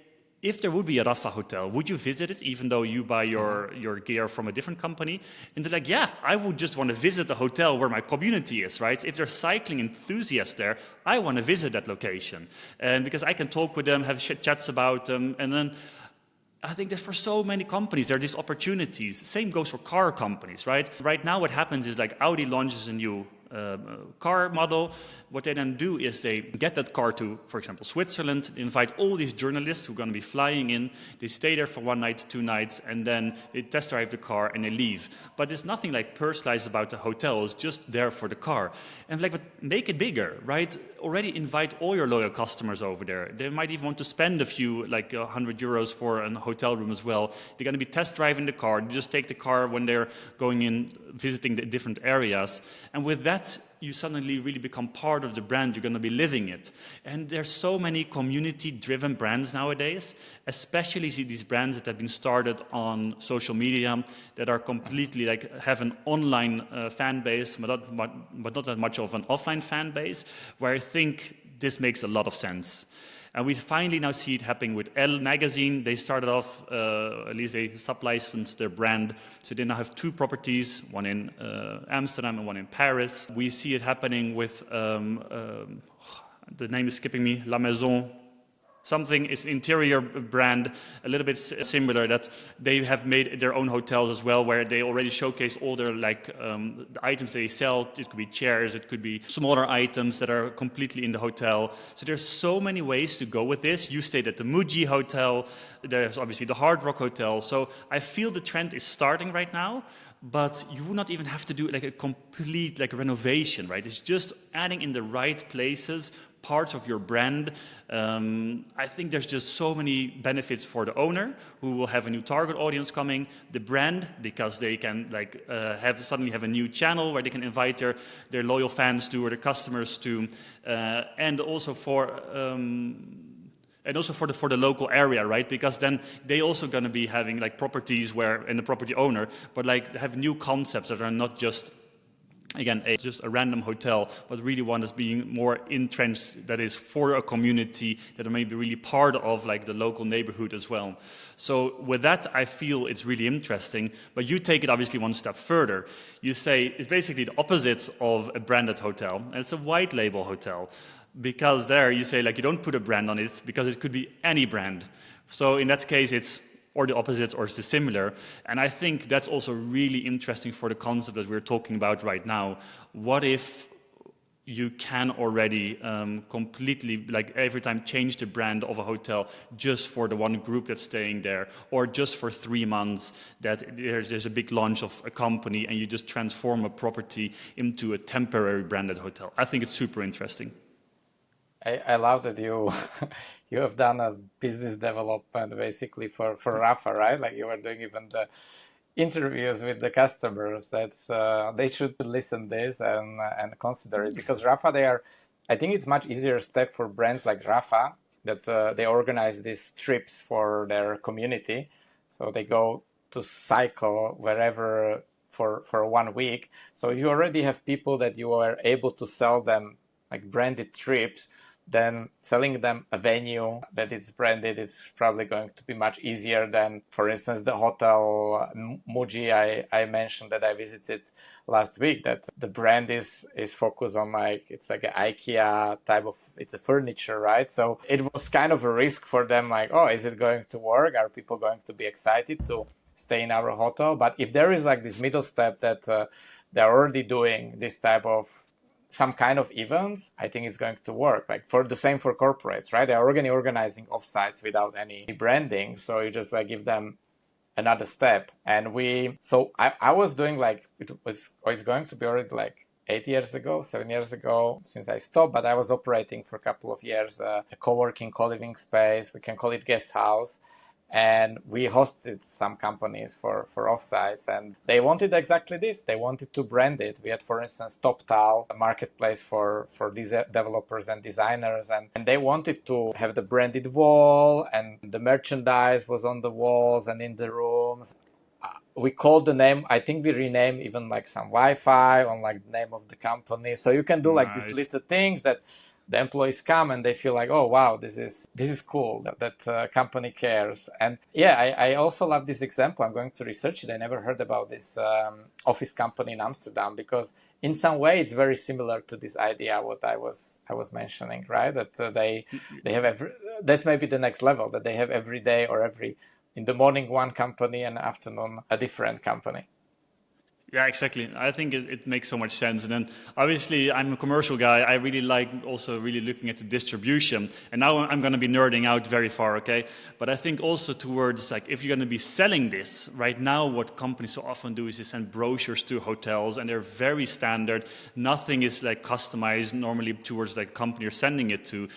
if there would be a Rafa hotel, would you visit it even though you buy your gear from a different company? And they're like, yeah, I would just want to visit the hotel where my community is, right? If there's cycling enthusiasts there, I want to visit that location. And because I can talk with them, have chats about them, and then I think that for so many companies, there are these opportunities. Same goes for car companies, right? Right now what happens is like Audi launches a new car model. What they then do is they get that car to, for example, Switzerland, invite all these journalists who are going to be flying in, they stay there for 1 night, 2 nights, and then they test drive the car and they leave. But there's nothing like personalized about the hotel, it's just there for the car. And like, but make it bigger, right? Already invite all your loyal customers over there. They might even want to spend a few, like 100 euros for a hotel room as well. They're going to be test driving the car, they just take the car when they're going in, visiting the different areas. And with that, you suddenly really become part of the brand, you're going to be living it. And there's so many community-driven brands nowadays, especially these brands that have been started on social media, that are completely like, have an online fan base, but not that much of an offline fan base, where I think this makes a lot of sense. And we finally now see it happening with Elle magazine. They started off, at least they sub-licensed their brand. So they now have 2 properties, one in Amsterdam and one in Paris. We see it happening with, the name is skipping me, La Maison. Something is interior brand, a little bit similar, that they have made their own hotels as well, where they already showcase all their the items they sell. It could be chairs, it could be smaller items that are completely in the hotel. So there's so many ways to go with this. You stayed at the Muji Hotel, there's obviously the Hard Rock Hotel. So I feel the trend is starting right now. But you would not even have to do like a complete like renovation, right? It's just adding in the right places, parts of your brand. I think there's just so many benefits for the owner, who will have a new target audience coming, the brand, because they can like suddenly have a new channel where they can invite their loyal fans to, or their customers to, and also for the local area, right? Because then they also going to be having like properties where, and the property owner, but like have new concepts that are not just, again, just a random hotel, but really one that's being more entrenched, that is for a community, that may be really part of like the local neighborhood as well. So with that, I feel it's really interesting, but you take it obviously one step further. You say it's basically the opposite of a branded hotel, and it's a white label hotel. Because there you say like you don't put a brand on it, because it could be any brand. So in that case it's or the opposite or it's similar. And I think that's also really interesting for the concept that we're talking about right now. What if you can already completely, like every time, change the brand of a hotel just for the one group that's staying there, or just for 3 months that there's a big launch of a company and you just transform a property into a temporary branded hotel. I think it's super interesting. I love that you you have done a business development basically for Rafa, right? Like you were doing even the interviews with the customers. That's they should listen this and consider it, because Rafa, I think it's much easier step for brands like Rafa that they organize these trips for their community, so they go to cycle wherever for 1 week. So you already have people that you are able to sell them like branded trips. Then selling them a venue that it's branded, it's probably going to be much easier than, for instance, the hotel Muji I mentioned that I visited last week, that the brand is focused on like, it's like an IKEA type of, it's a furniture, right? So it was kind of a risk for them, like, oh, is it going to work? Are people going to be excited to stay in our hotel? But if there is like this middle step that they're already doing this type of some kind of events, I think it's going to work. Like for the same for corporates, right? They're already organizing offsites without any branding. So you just like give them another step. And I was doing like, it's going to be already like 7 years ago since I stopped, but I was operating for a couple of years, a co-working, co-living space. We can call it guest house. And we hosted some companies for offsites, and they wanted exactly this. They wanted to brand it. We had, for instance, TopTal, a marketplace for these developers and designers, and they wanted to have the branded wall, and the merchandise was on the walls and in the rooms. We called the name, I think we renamed even like some Wi-Fi on like the name of the company. So you can do like these little things that the employees come and they feel like, oh wow, this is cool that company cares. And yeah, I also love this example. I'm going to research it. I never heard about this office company in Amsterdam, because in some way it's very similar to this idea what I was mentioning, right? That they have that's maybe the next level, that they have every day or in the morning one company and afternoon a different company. Yeah, exactly. I think it makes so much sense. And then obviously I'm a commercial guy. I really like also really looking at the distribution. And now I'm going to be nerding out very far, okay? But I think also towards, like, if you're going to be selling this, right now what companies so often do is they send brochures to hotels, and they're very standard. Nothing is like customized normally towards like company you're sending it to.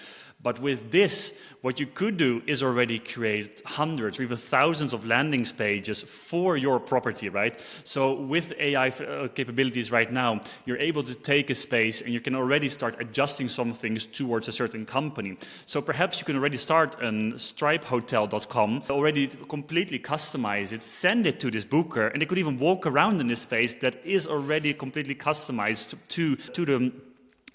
But with this, what you could do is already create hundreds or even thousands of landing pages for your property, right? So with AI capabilities right now, you're able to take a space and you can already start adjusting some things towards a certain company. So perhaps you can already start on stripehotel.com, already completely customize it, send it to this booker, and they could even walk around in this space that is already completely customized to the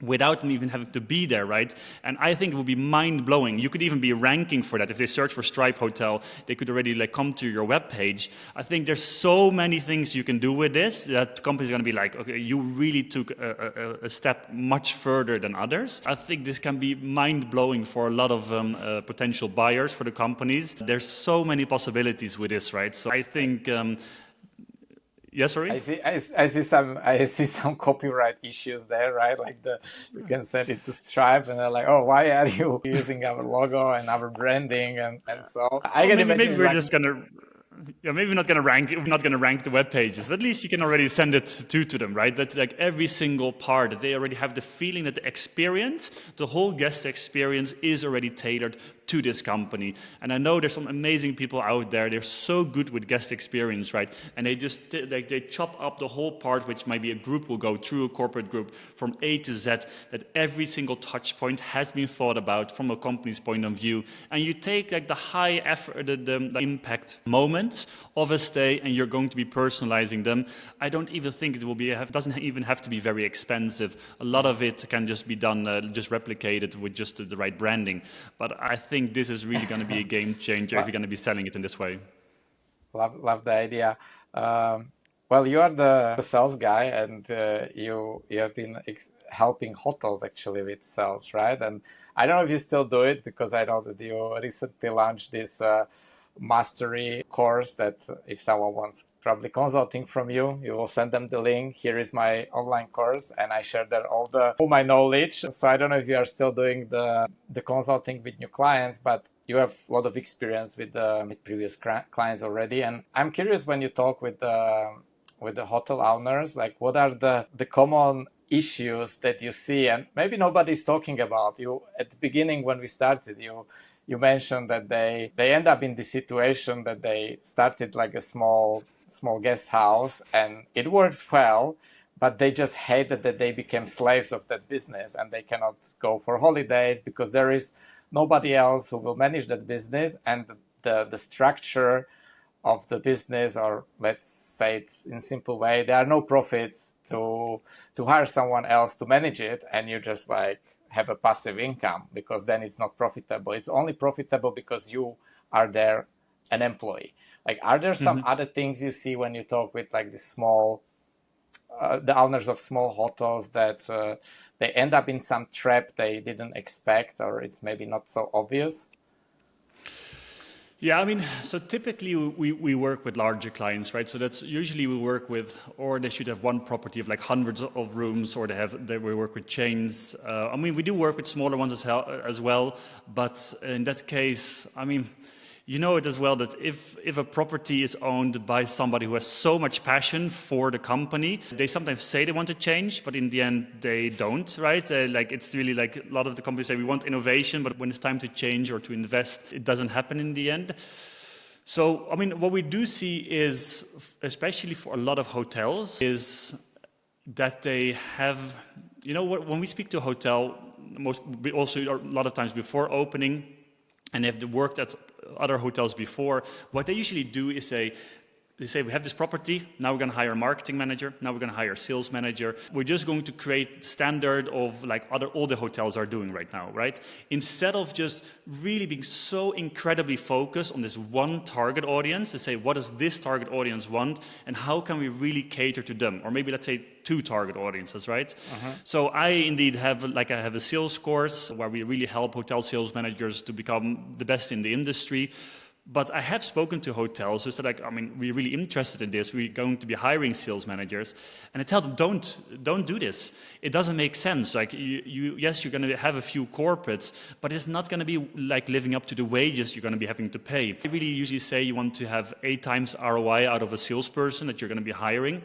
without them even having to be there, right? And I think it would be mind-blowing. You could even be ranking for that. If they search for Stripe Hotel, they could already like come to your webpage. I think there's so many things you can do with this that companies are going to be like, okay, you really took a step much further than others. I think this can be mind-blowing for a lot of potential buyers for the companies. There's so many possibilities with this, right? So I think... Yes, sorry? I see some copyright issues there, right? Like you can send it to Stripe and they're like, oh, why are you using our logo and our branding and so I can imagine maybe we're just gonna maybe not gonna rank the web pages, but at least you can already send it to them, right? That like every single part, they already have the feeling that the experience, the whole guest experience is already tailored to this company. And I know there's some amazing people out there, they're so good with guest experience, right? And they just they chop up the whole part, which maybe a group will go through, a corporate group, from A to Z, that every single touch point has been thought about from a company's point of view. And you take like the high effort, the impact moments of a stay, and you're going to be personalizing them. I don't even think it doesn't even have to be very expensive. A lot of it can just be done, just replicated with just the right branding. But I think this is really going to be a game changer if you're going to be selling it in this way. Love the idea. Well, you are the sales guy, and you have been helping hotels actually with sales, right? And I don't know if you still do it, because I know that you recently launched this mastery course that if someone wants probably consulting from you, you will send them the link. Here is my online course, and I share there all my knowledge. So I don't know if you are still doing the consulting with new clients, but you have a lot of experience with previous clients already. And I'm curious, when you talk with the hotel owners, like what are the common issues that you see, and maybe nobody's talking about. You at the beginning when we started, you mentioned that they end up in the situation that they started like a small guest house and it works well, but they just hated that they became slaves of that business and they cannot go for holidays because there is nobody else who will manage that business, and the structure of the business, or let's say it in simple way, there are no profits to hire someone else to manage it, and you just like have a passive income, because then it's not profitable. It's only profitable because you are there an employee. Like, are there some other things you see when you talk with like the owners of small hotels, that they end up in some trap they didn't expect, or it's maybe not so obvious? Yeah, I mean, so typically we work with larger clients, right? So that's usually we work with, or they should have one property of like hundreds of rooms, or we work with chains. I mean, we do work with smaller ones as well, but in that case, I mean, you know it as well that if a property is owned by somebody who has so much passion for the company, they sometimes say they want to change, but in the end they don't, right? Like, it's really like a lot of the companies say we want innovation, but when it's time to change or to invest, it doesn't happen in the end. So, I mean, what we do see is, especially for a lot of hotels, is that they have, you know, when we speak to a hotel, also a lot of times before opening, and if they worked at other hotels before, what they usually do is they say we have this property, now we're going to hire a marketing manager, now we're going to hire a sales manager. We're just going to create standard of like all the hotels are doing right now, right? Instead of just really being so incredibly focused on this one target audience to say, what does this target audience want and how can we really cater to them? Or maybe let's say 2 target audiences, right? So I indeed have a sales course where we really help hotel sales managers to become the best in the industry. But I have spoken to hotels who said, like, I mean, we're really interested in this. We're going to be hiring sales managers. And I tell them, don't do this. It doesn't make sense. Like, yes, you're going to have a few corporates, but it's not going to be like living up to the wages you're going to be having to pay. I really usually say you want to have 8 times ROI out of a salesperson that you're going to be hiring.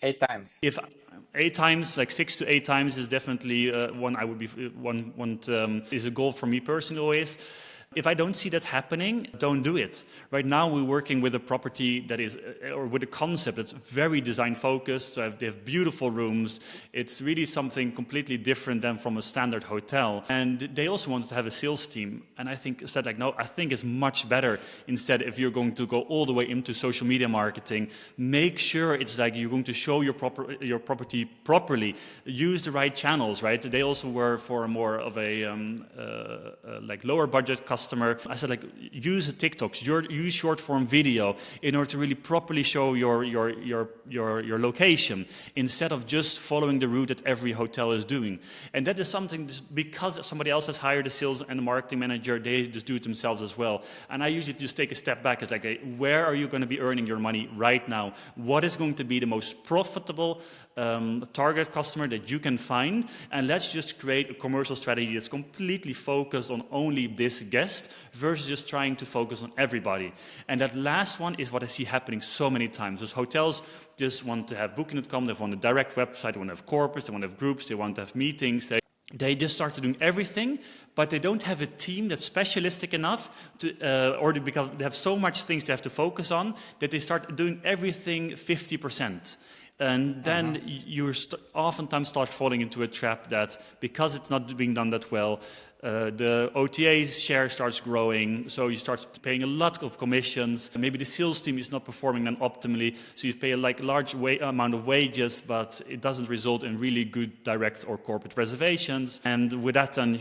8 times. If 8 times, like 6 to 8 times, is definitely one I would be is a goal for me personally always. If I don't see that happening, don't do it. Right now, we're working with a property that is, or with a concept that's very design focused. So they have beautiful rooms. It's really something completely different than from a standard hotel. And they also wanted to have a sales team. And I said like, no, I think it's much better instead if you're going to go all the way into social media marketing. Make sure it's like you're going to show your property properly. Use the right channels, right? They also were for more of a like lower budget customer. I said, like, use TikToks, use short form video in order to really properly show your location instead of just following the route that every hotel is doing. And that is something because somebody else has hired a sales and a marketing manager, they just do it themselves as well. And I usually just take a step back. It's like, where are you going to be earning your money right now? What is going to be the most profitable target customer that you can find, and let's just create a commercial strategy that's completely focused on only this guest versus just trying to focus on everybody. And that last one is what I see happening so many times. Those hotels just want to have Booking.com, they want a direct website, they want to have corporates, they want to have groups, they want to have meetings. They just start doing everything, but they don't have a team that's specialistic enough to, because they have so much things they have to focus on that they start doing everything 50%. And then you oftentimes start falling into a trap that because it's not being done that well, the OTA share starts growing, so you start paying a lot of commissions. Maybe the sales team is not performing them optimally, so you pay a large amount of wages, but it doesn't result in really good direct or corporate reservations. And with that, then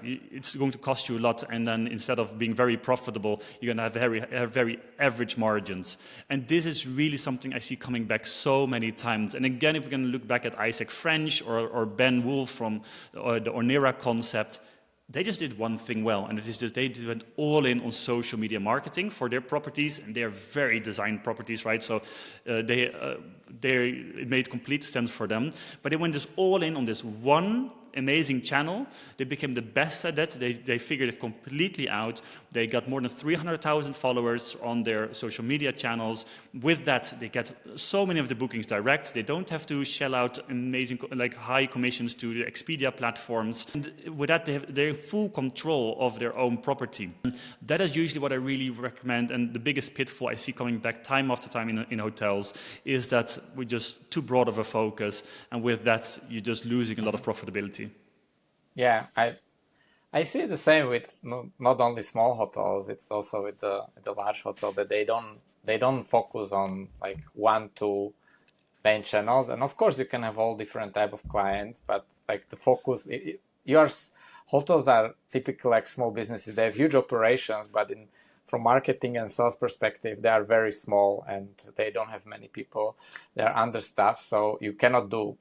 it's going to cost you a lot. And then instead of being very profitable, you're going to have very average margins. And this is really something I see coming back so many times. And again, if we're going to look back at Isaac French or Ben Wolf from the Ornera concept, they just did one thing well, and it is just they went all in on social media marketing for their properties, and they are very designed properties, right? So it made complete sense for them. But they went just all in on this one amazing channel. They became the best at that. They figured it completely out. They got more than 300,000 followers on their social media channels. With that, they get so many of the bookings direct. They don't have to shell out amazing, like high commissions to the Expedia platforms. And with that, they're in full control of their own property. That is usually what I really recommend. And the biggest pitfall I see coming back time after time in hotels is that we're just too broad of a focus. And with that, you're just losing a lot of profitability. Yeah, I see the same with not only small hotels. It's also with the large hotel that they don't focus on like 1-2 main channels. And of course, you can have all different type of clients, but like the focus, hotels are typically like small businesses. They have huge operations, but from marketing and sales perspective, they are very small and they don't have many people. They are understaffed, so you cannot do.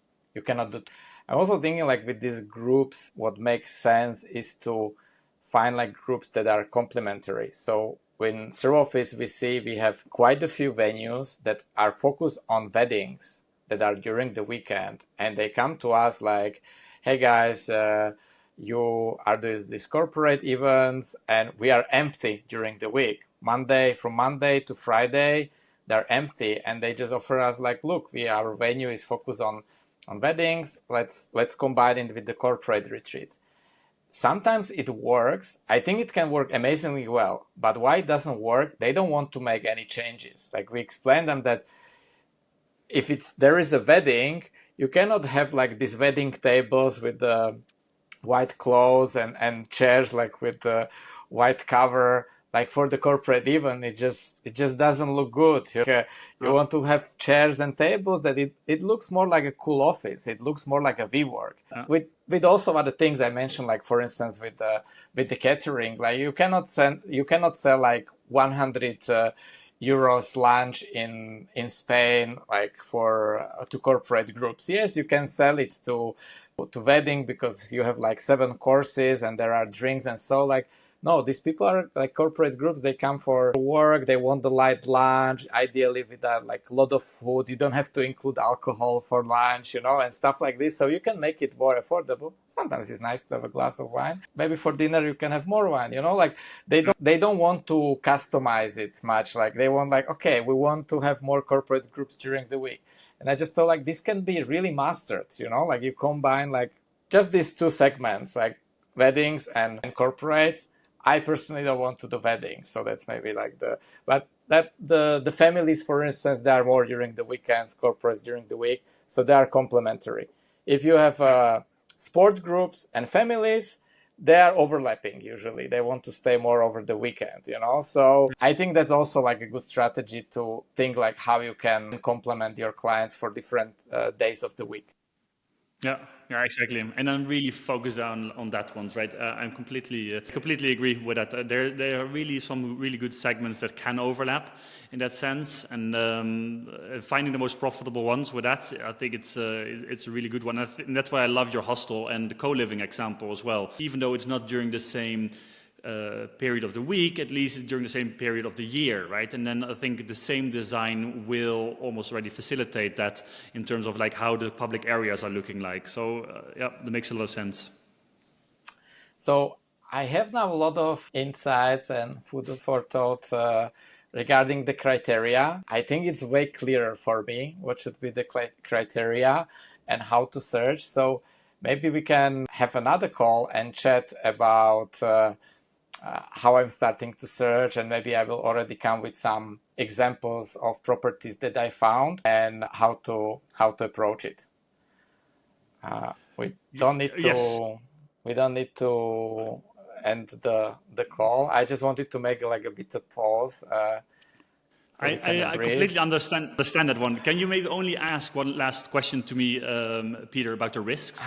I'm also thinking like with these groups, what makes sense is to find like groups that are complementary. So in ServOffice, we have quite a few venues that are focused on weddings that are during the weekend. And they come to us like, hey guys, you are doing these corporate events and we are empty during the week. From Monday to Friday, they're empty. And they just offer us like, look, our venue is focused on weddings, let's combine it with the corporate retreats. Sometimes it works. I think it can work amazingly well. But why it doesn't work? They don't want to make any changes. Like we explain them that if there is a wedding, you cannot have like these wedding tables with the white clothes and chairs like with the white cover. like for the corporate even, it just doesn't look good. You want to have chairs and tables that it looks more like a cool office. It looks more like a WeWork. With also other things I mentioned, like for instance with the catering, like you cannot sell like 100 euros lunch in Spain, like for to corporate groups. Yes, you can sell it to wedding because you have like 7 courses and there are drinks and so like. No, these people are like corporate groups. They come for work. They want the light lunch, ideally with like a lot of food. You don't have to include alcohol for lunch, and stuff like this. So you can make it more affordable. Sometimes it's nice to have a glass of wine. Maybe for dinner you can have more wine. Like they don't want to customize it much. Like they want like, okay, we want to have more corporate groups during the week. And I just thought like this can be really mastered. Like you combine like just these 2 segments, like weddings and corporates. I personally don't want to do weddings, so that's maybe like but that the families, for instance, they are more during the weekends, corporates during the week, so they are complementary. If you have sport groups and families, they are overlapping usually. They want to stay more over the weekend, So I think that's also like a good strategy to think like how you can complement your clients for different days of the week. Yeah, exactly. And I'm really focused on that one, right? I'm completely agree with that. There are really some really good segments that can overlap in that sense, and finding the most profitable ones with that, I think it's a really good one. And that's why I love your hostel and the co-living example as well. Even though it's not during the same period of the week, at least during the same period of the year, right? And then I think the same design will almost already facilitate that in terms of like how the public areas are looking like. So yeah, that makes a lot of sense. So I have now a lot of insights and food for thought regarding the criteria. I think it's way clearer for me what should be the criteria and how to search. So maybe we can have another call and chat about how I'm starting to search, and maybe I will already come with some examples of properties that I found and how to approach it. We don't need to Yes. we don't need to end the call. I just wanted to make like a bit of pause so we can I breathe. completely understand that one. Can you maybe only ask one last question to me, Peter, about the risks?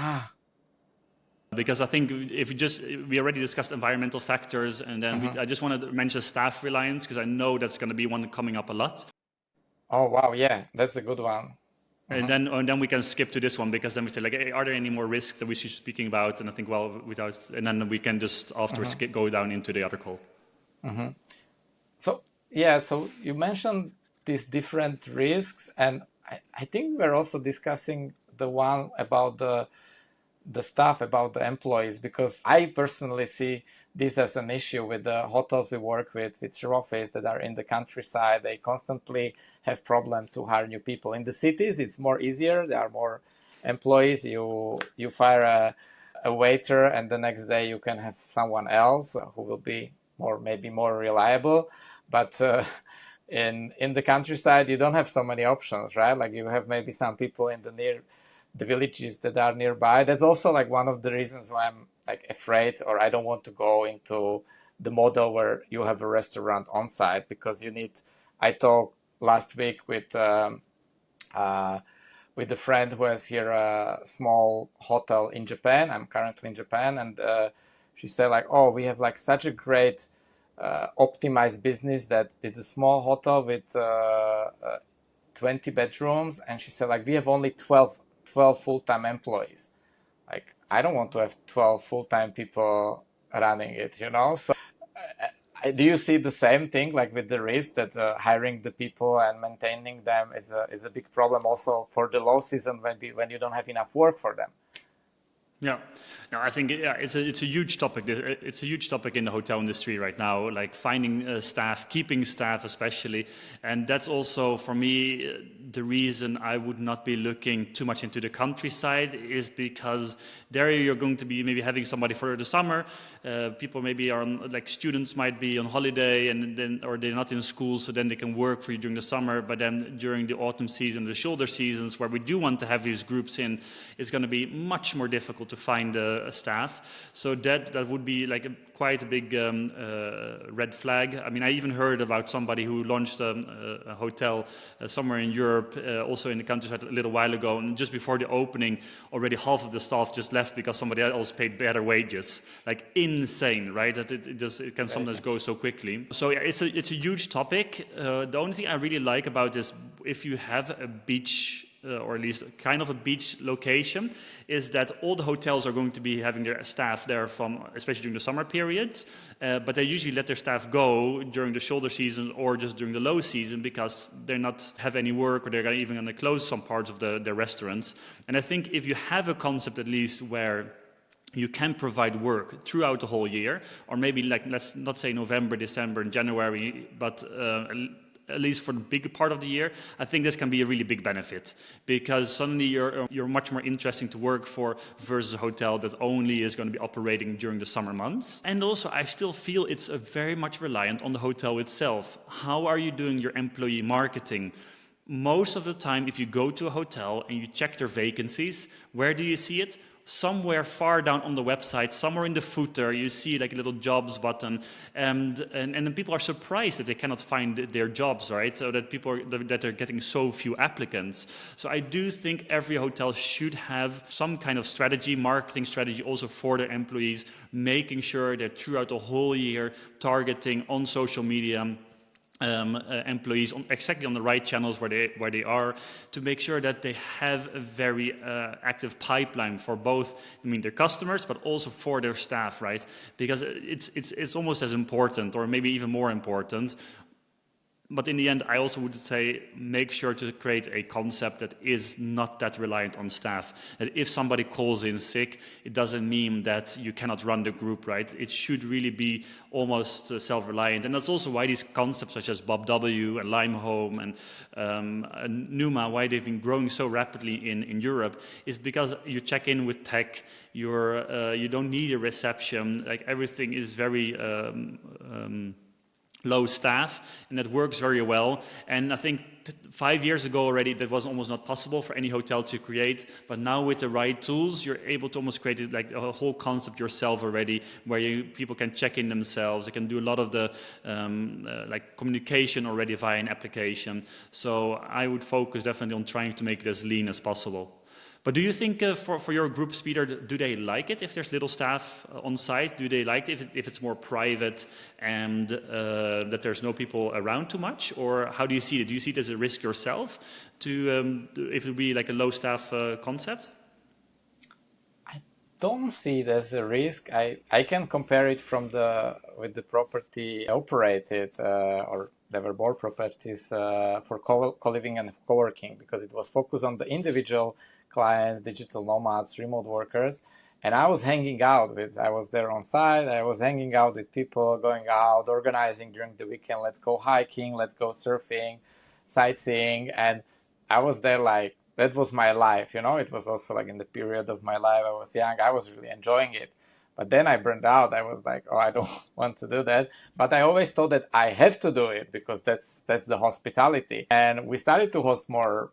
Because I think if we already discussed environmental factors, and then I just wanted to mention staff reliance, because I know that's going to be one coming up a lot. Oh, wow. Yeah, that's a good one. And then we can skip to this one, because then we say like, hey, are there any more risks that we should be speaking about? And I think, well, and then we can just afterwards go down into the other call. So yeah, so you mentioned these different risks, and I think we're also discussing the one about the staff, about the employees, because I personally see this as an issue with the hotels we work with office that are in the countryside. They constantly have problem to hire new people. In the cities, it's more easier. There are more employees. You fire a waiter, and the next day you can have someone else who will be maybe more reliable. But in the countryside, you don't have so many options, right? Like you have maybe some people in the villages that are nearby. That's also like one of the reasons why I'm like afraid, or I don't want to go into the model where you have a restaurant on site, because I talked last week with a friend who has here a small hotel in Japan. I'm currently in Japan, and she said like, oh, we have like such a great optimized business that it's a small hotel with 20 bedrooms, and she said like, we have only 12 full-time employees. Like, I don't want to have 12 full-time people running it, So do you see the same thing, like with the risk that hiring the people and maintaining them is a big problem also for the low season when you don't have enough work for them? Yeah, no, I think it's a huge topic. It's a huge topic in the hotel industry right now, like finding staff, keeping staff especially, and that's also for me the reason I would not be looking too much into the countryside is because there you're going to be maybe having somebody for the summer. People maybe are on, like students might be on holiday and then, or they're not in school, so then they can work for you during the summer. But then during the autumn season, the shoulder seasons, where we do want to have these groups in, it's going to be much more difficult to find a staff. So that would be like quite a big red flag. I mean, I even heard about somebody who launched a hotel somewhere in Europe, also in the countryside a little while ago, and just before the opening, already half of the staff just left because somebody else paid better wages. Like insane, right? That it can sometimes go so quickly. So yeah, it's a huge topic. The only thing I really like about this, if you have a beach, or at least kind of a beach location, is that all the hotels are going to be having their staff there from, especially during the summer periods, but they usually let their staff go during the shoulder season or just during the low season because they're not have any work, or they're even going to close some parts of their restaurants. And I think if you have a concept at least where you can provide work throughout the whole year, or maybe like, let's not say November, December, and January, but at least for the big part of the year, I think this can be a really big benefit, because suddenly you're much more interesting to work for versus a hotel that only is going to be operating during the summer months. And also, I still feel it's very much reliant on the hotel itself. How are you doing your employee marketing? Most of the time, if you go to a hotel and you check their vacancies, where do you see it? Somewhere far down on the website, somewhere in the footer, you see like a little jobs button, and then people are surprised that they cannot find their jobs, right? So that that are getting so few applicants. So I do think every hotel should have some kind of strategy, marketing strategy, also for their employees, making sure that throughout the whole year, targeting on social media employees exactly on the right channels where they are, to make sure that they have a very active pipeline for both, I mean, their customers, but also for their staff, right? Because it's almost as important, or maybe even more important. But in the end, I also would say make sure to create a concept that is not that reliant on staff. That if somebody calls in sick, it doesn't mean that you cannot run the group, right? It should really be almost self-reliant. And that's also why these concepts such as Bob W. and Limehome and Numa, why they've been growing so rapidly in Europe, is because you check in with tech, you don't need a reception, like everything is very low staff, and that works very well. And I think 5 years ago already, that was almost not possible for any hotel to create. But now with the right tools, you're able to almost create like a whole concept yourself already, where people can check in themselves. They can do a lot of the like communication already via an application. So I would focus definitely on trying to make it as lean as possible. But do you think for your groups, Peter, do they like it if there's little staff on site? Do they like it if it's more private and that there's no people around too much? Or how do you see it? Do you see it as a risk yourself if it would be like a low staff concept? I don't see it as a risk. I can compare it with the property operated or there were more properties for co-living and co-working, because it was focused on the individual clients, digital nomads, remote workers. And I was there on site, I was hanging out with people, going out, organizing during the weekend, let's go hiking, let's go surfing, sightseeing. And I was there like, that was my life, it was also like in the period of my life, I was young, I was really enjoying it. But then I burned out. I was like, oh, I don't want to do that. But I always thought that I have to do it because that's the hospitality. And we started to host more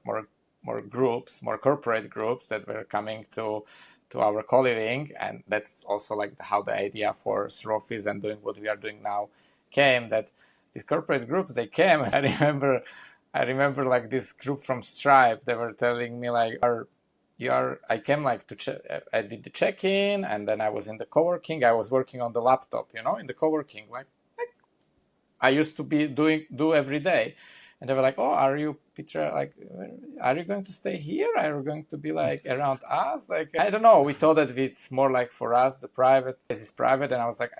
groups, more corporate groups that were coming to our co-living. And that's also like how the idea for Srofis and doing what we are doing now came, that these corporate groups, they came. I remember like this group from Stripe, they were telling me like, I came like I did the check-in, and then I was in the co-working. I was working on the laptop, in the co-working, like I used to do every day. And they were like, oh, are you, Peter, like, are you going to stay here? Are you going to be like around us? Like, I don't know. We thought that it's more like for us, the private, this is private. And I was like,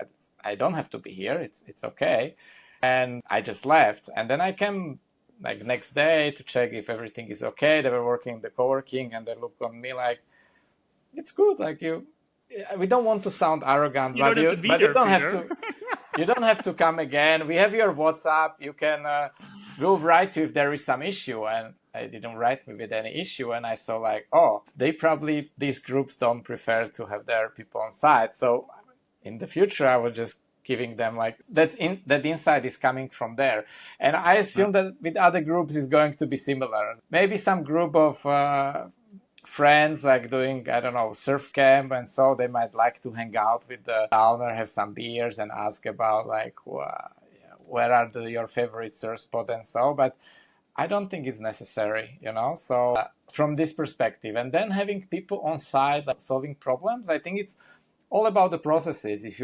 I don't have to be here. It's okay. And I just left. And then I came like next day to check if everything is okay. They were working the co-working, and they look on me like, it's good. Like we don't want to sound arrogant, but you don't have to. You don't have to come again. We have your WhatsApp. You can. We'll write you if there is some issue. And I didn't write me with any issue, and I saw like, oh, these groups don't prefer to have their people on site. So in the future, I was just giving them like that insight is coming from there, and I assume that with other groups is going to be similar. Maybe some group of friends like doing, I don't know, surf camp, and so they might like to hang out with the owner, have some beers, and ask about like where are your favorite surf spot and so. But I don't think it's necessary, So from this perspective, and then having people on site like, solving problems, I think it's all about the processes. If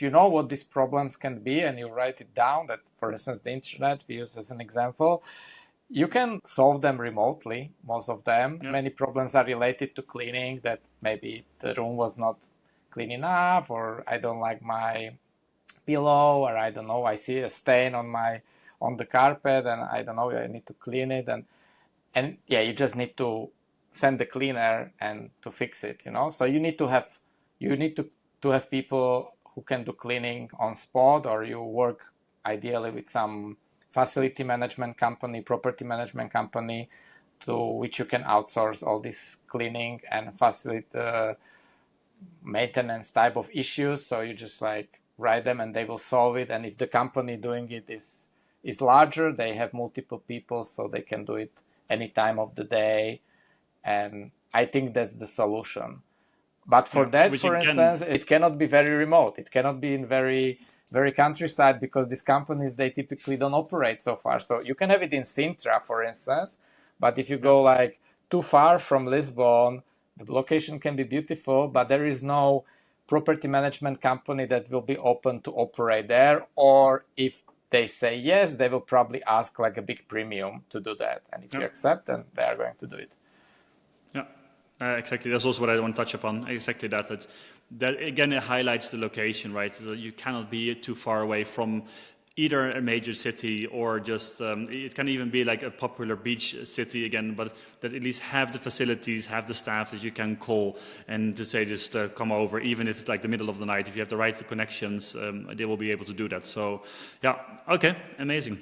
you know what these problems can be and you write it down, that for instance the internet we use as an example, you can solve them remotely, most of them. Yeah. Many problems are related to cleaning, that maybe the room was not clean enough, or I don't like my pillow, or I don't know, I see a stain on the carpet and I don't know, I need to clean it, and yeah, you just need to send the cleaner and to fix it, So you need to have people who can do cleaning on spot, or you work ideally with some facility management company, property management company, to which you can outsource all this cleaning and facilitate maintenance type of issues. So you just like write them and they will solve it. And if the company doing it is larger, they have multiple people, so they can do it any time of the day. And I think that's the solution. But for that, for instance, it cannot be very remote. It cannot be in very countryside, because these companies, they typically don't operate so far. So you can have it in Sintra, for instance, but if you go like too far from Lisbon, the location can be beautiful, but there is no property management company that will be open to operate there. Or if they say yes, they will probably ask like a big premium to do that. And if you accept, then they are going to do it. Yeah. Exactly. That's also what I want to touch upon. Exactly that. That again, it highlights the location, right? So you cannot be too far away from either a major city or just it can even be like a popular beach city again, but that at least have the facilities, have the staff that you can call and to say just come over, even if it's like the middle of the night. If you have the right connections, they will be able to do that. So yeah, okay, amazing.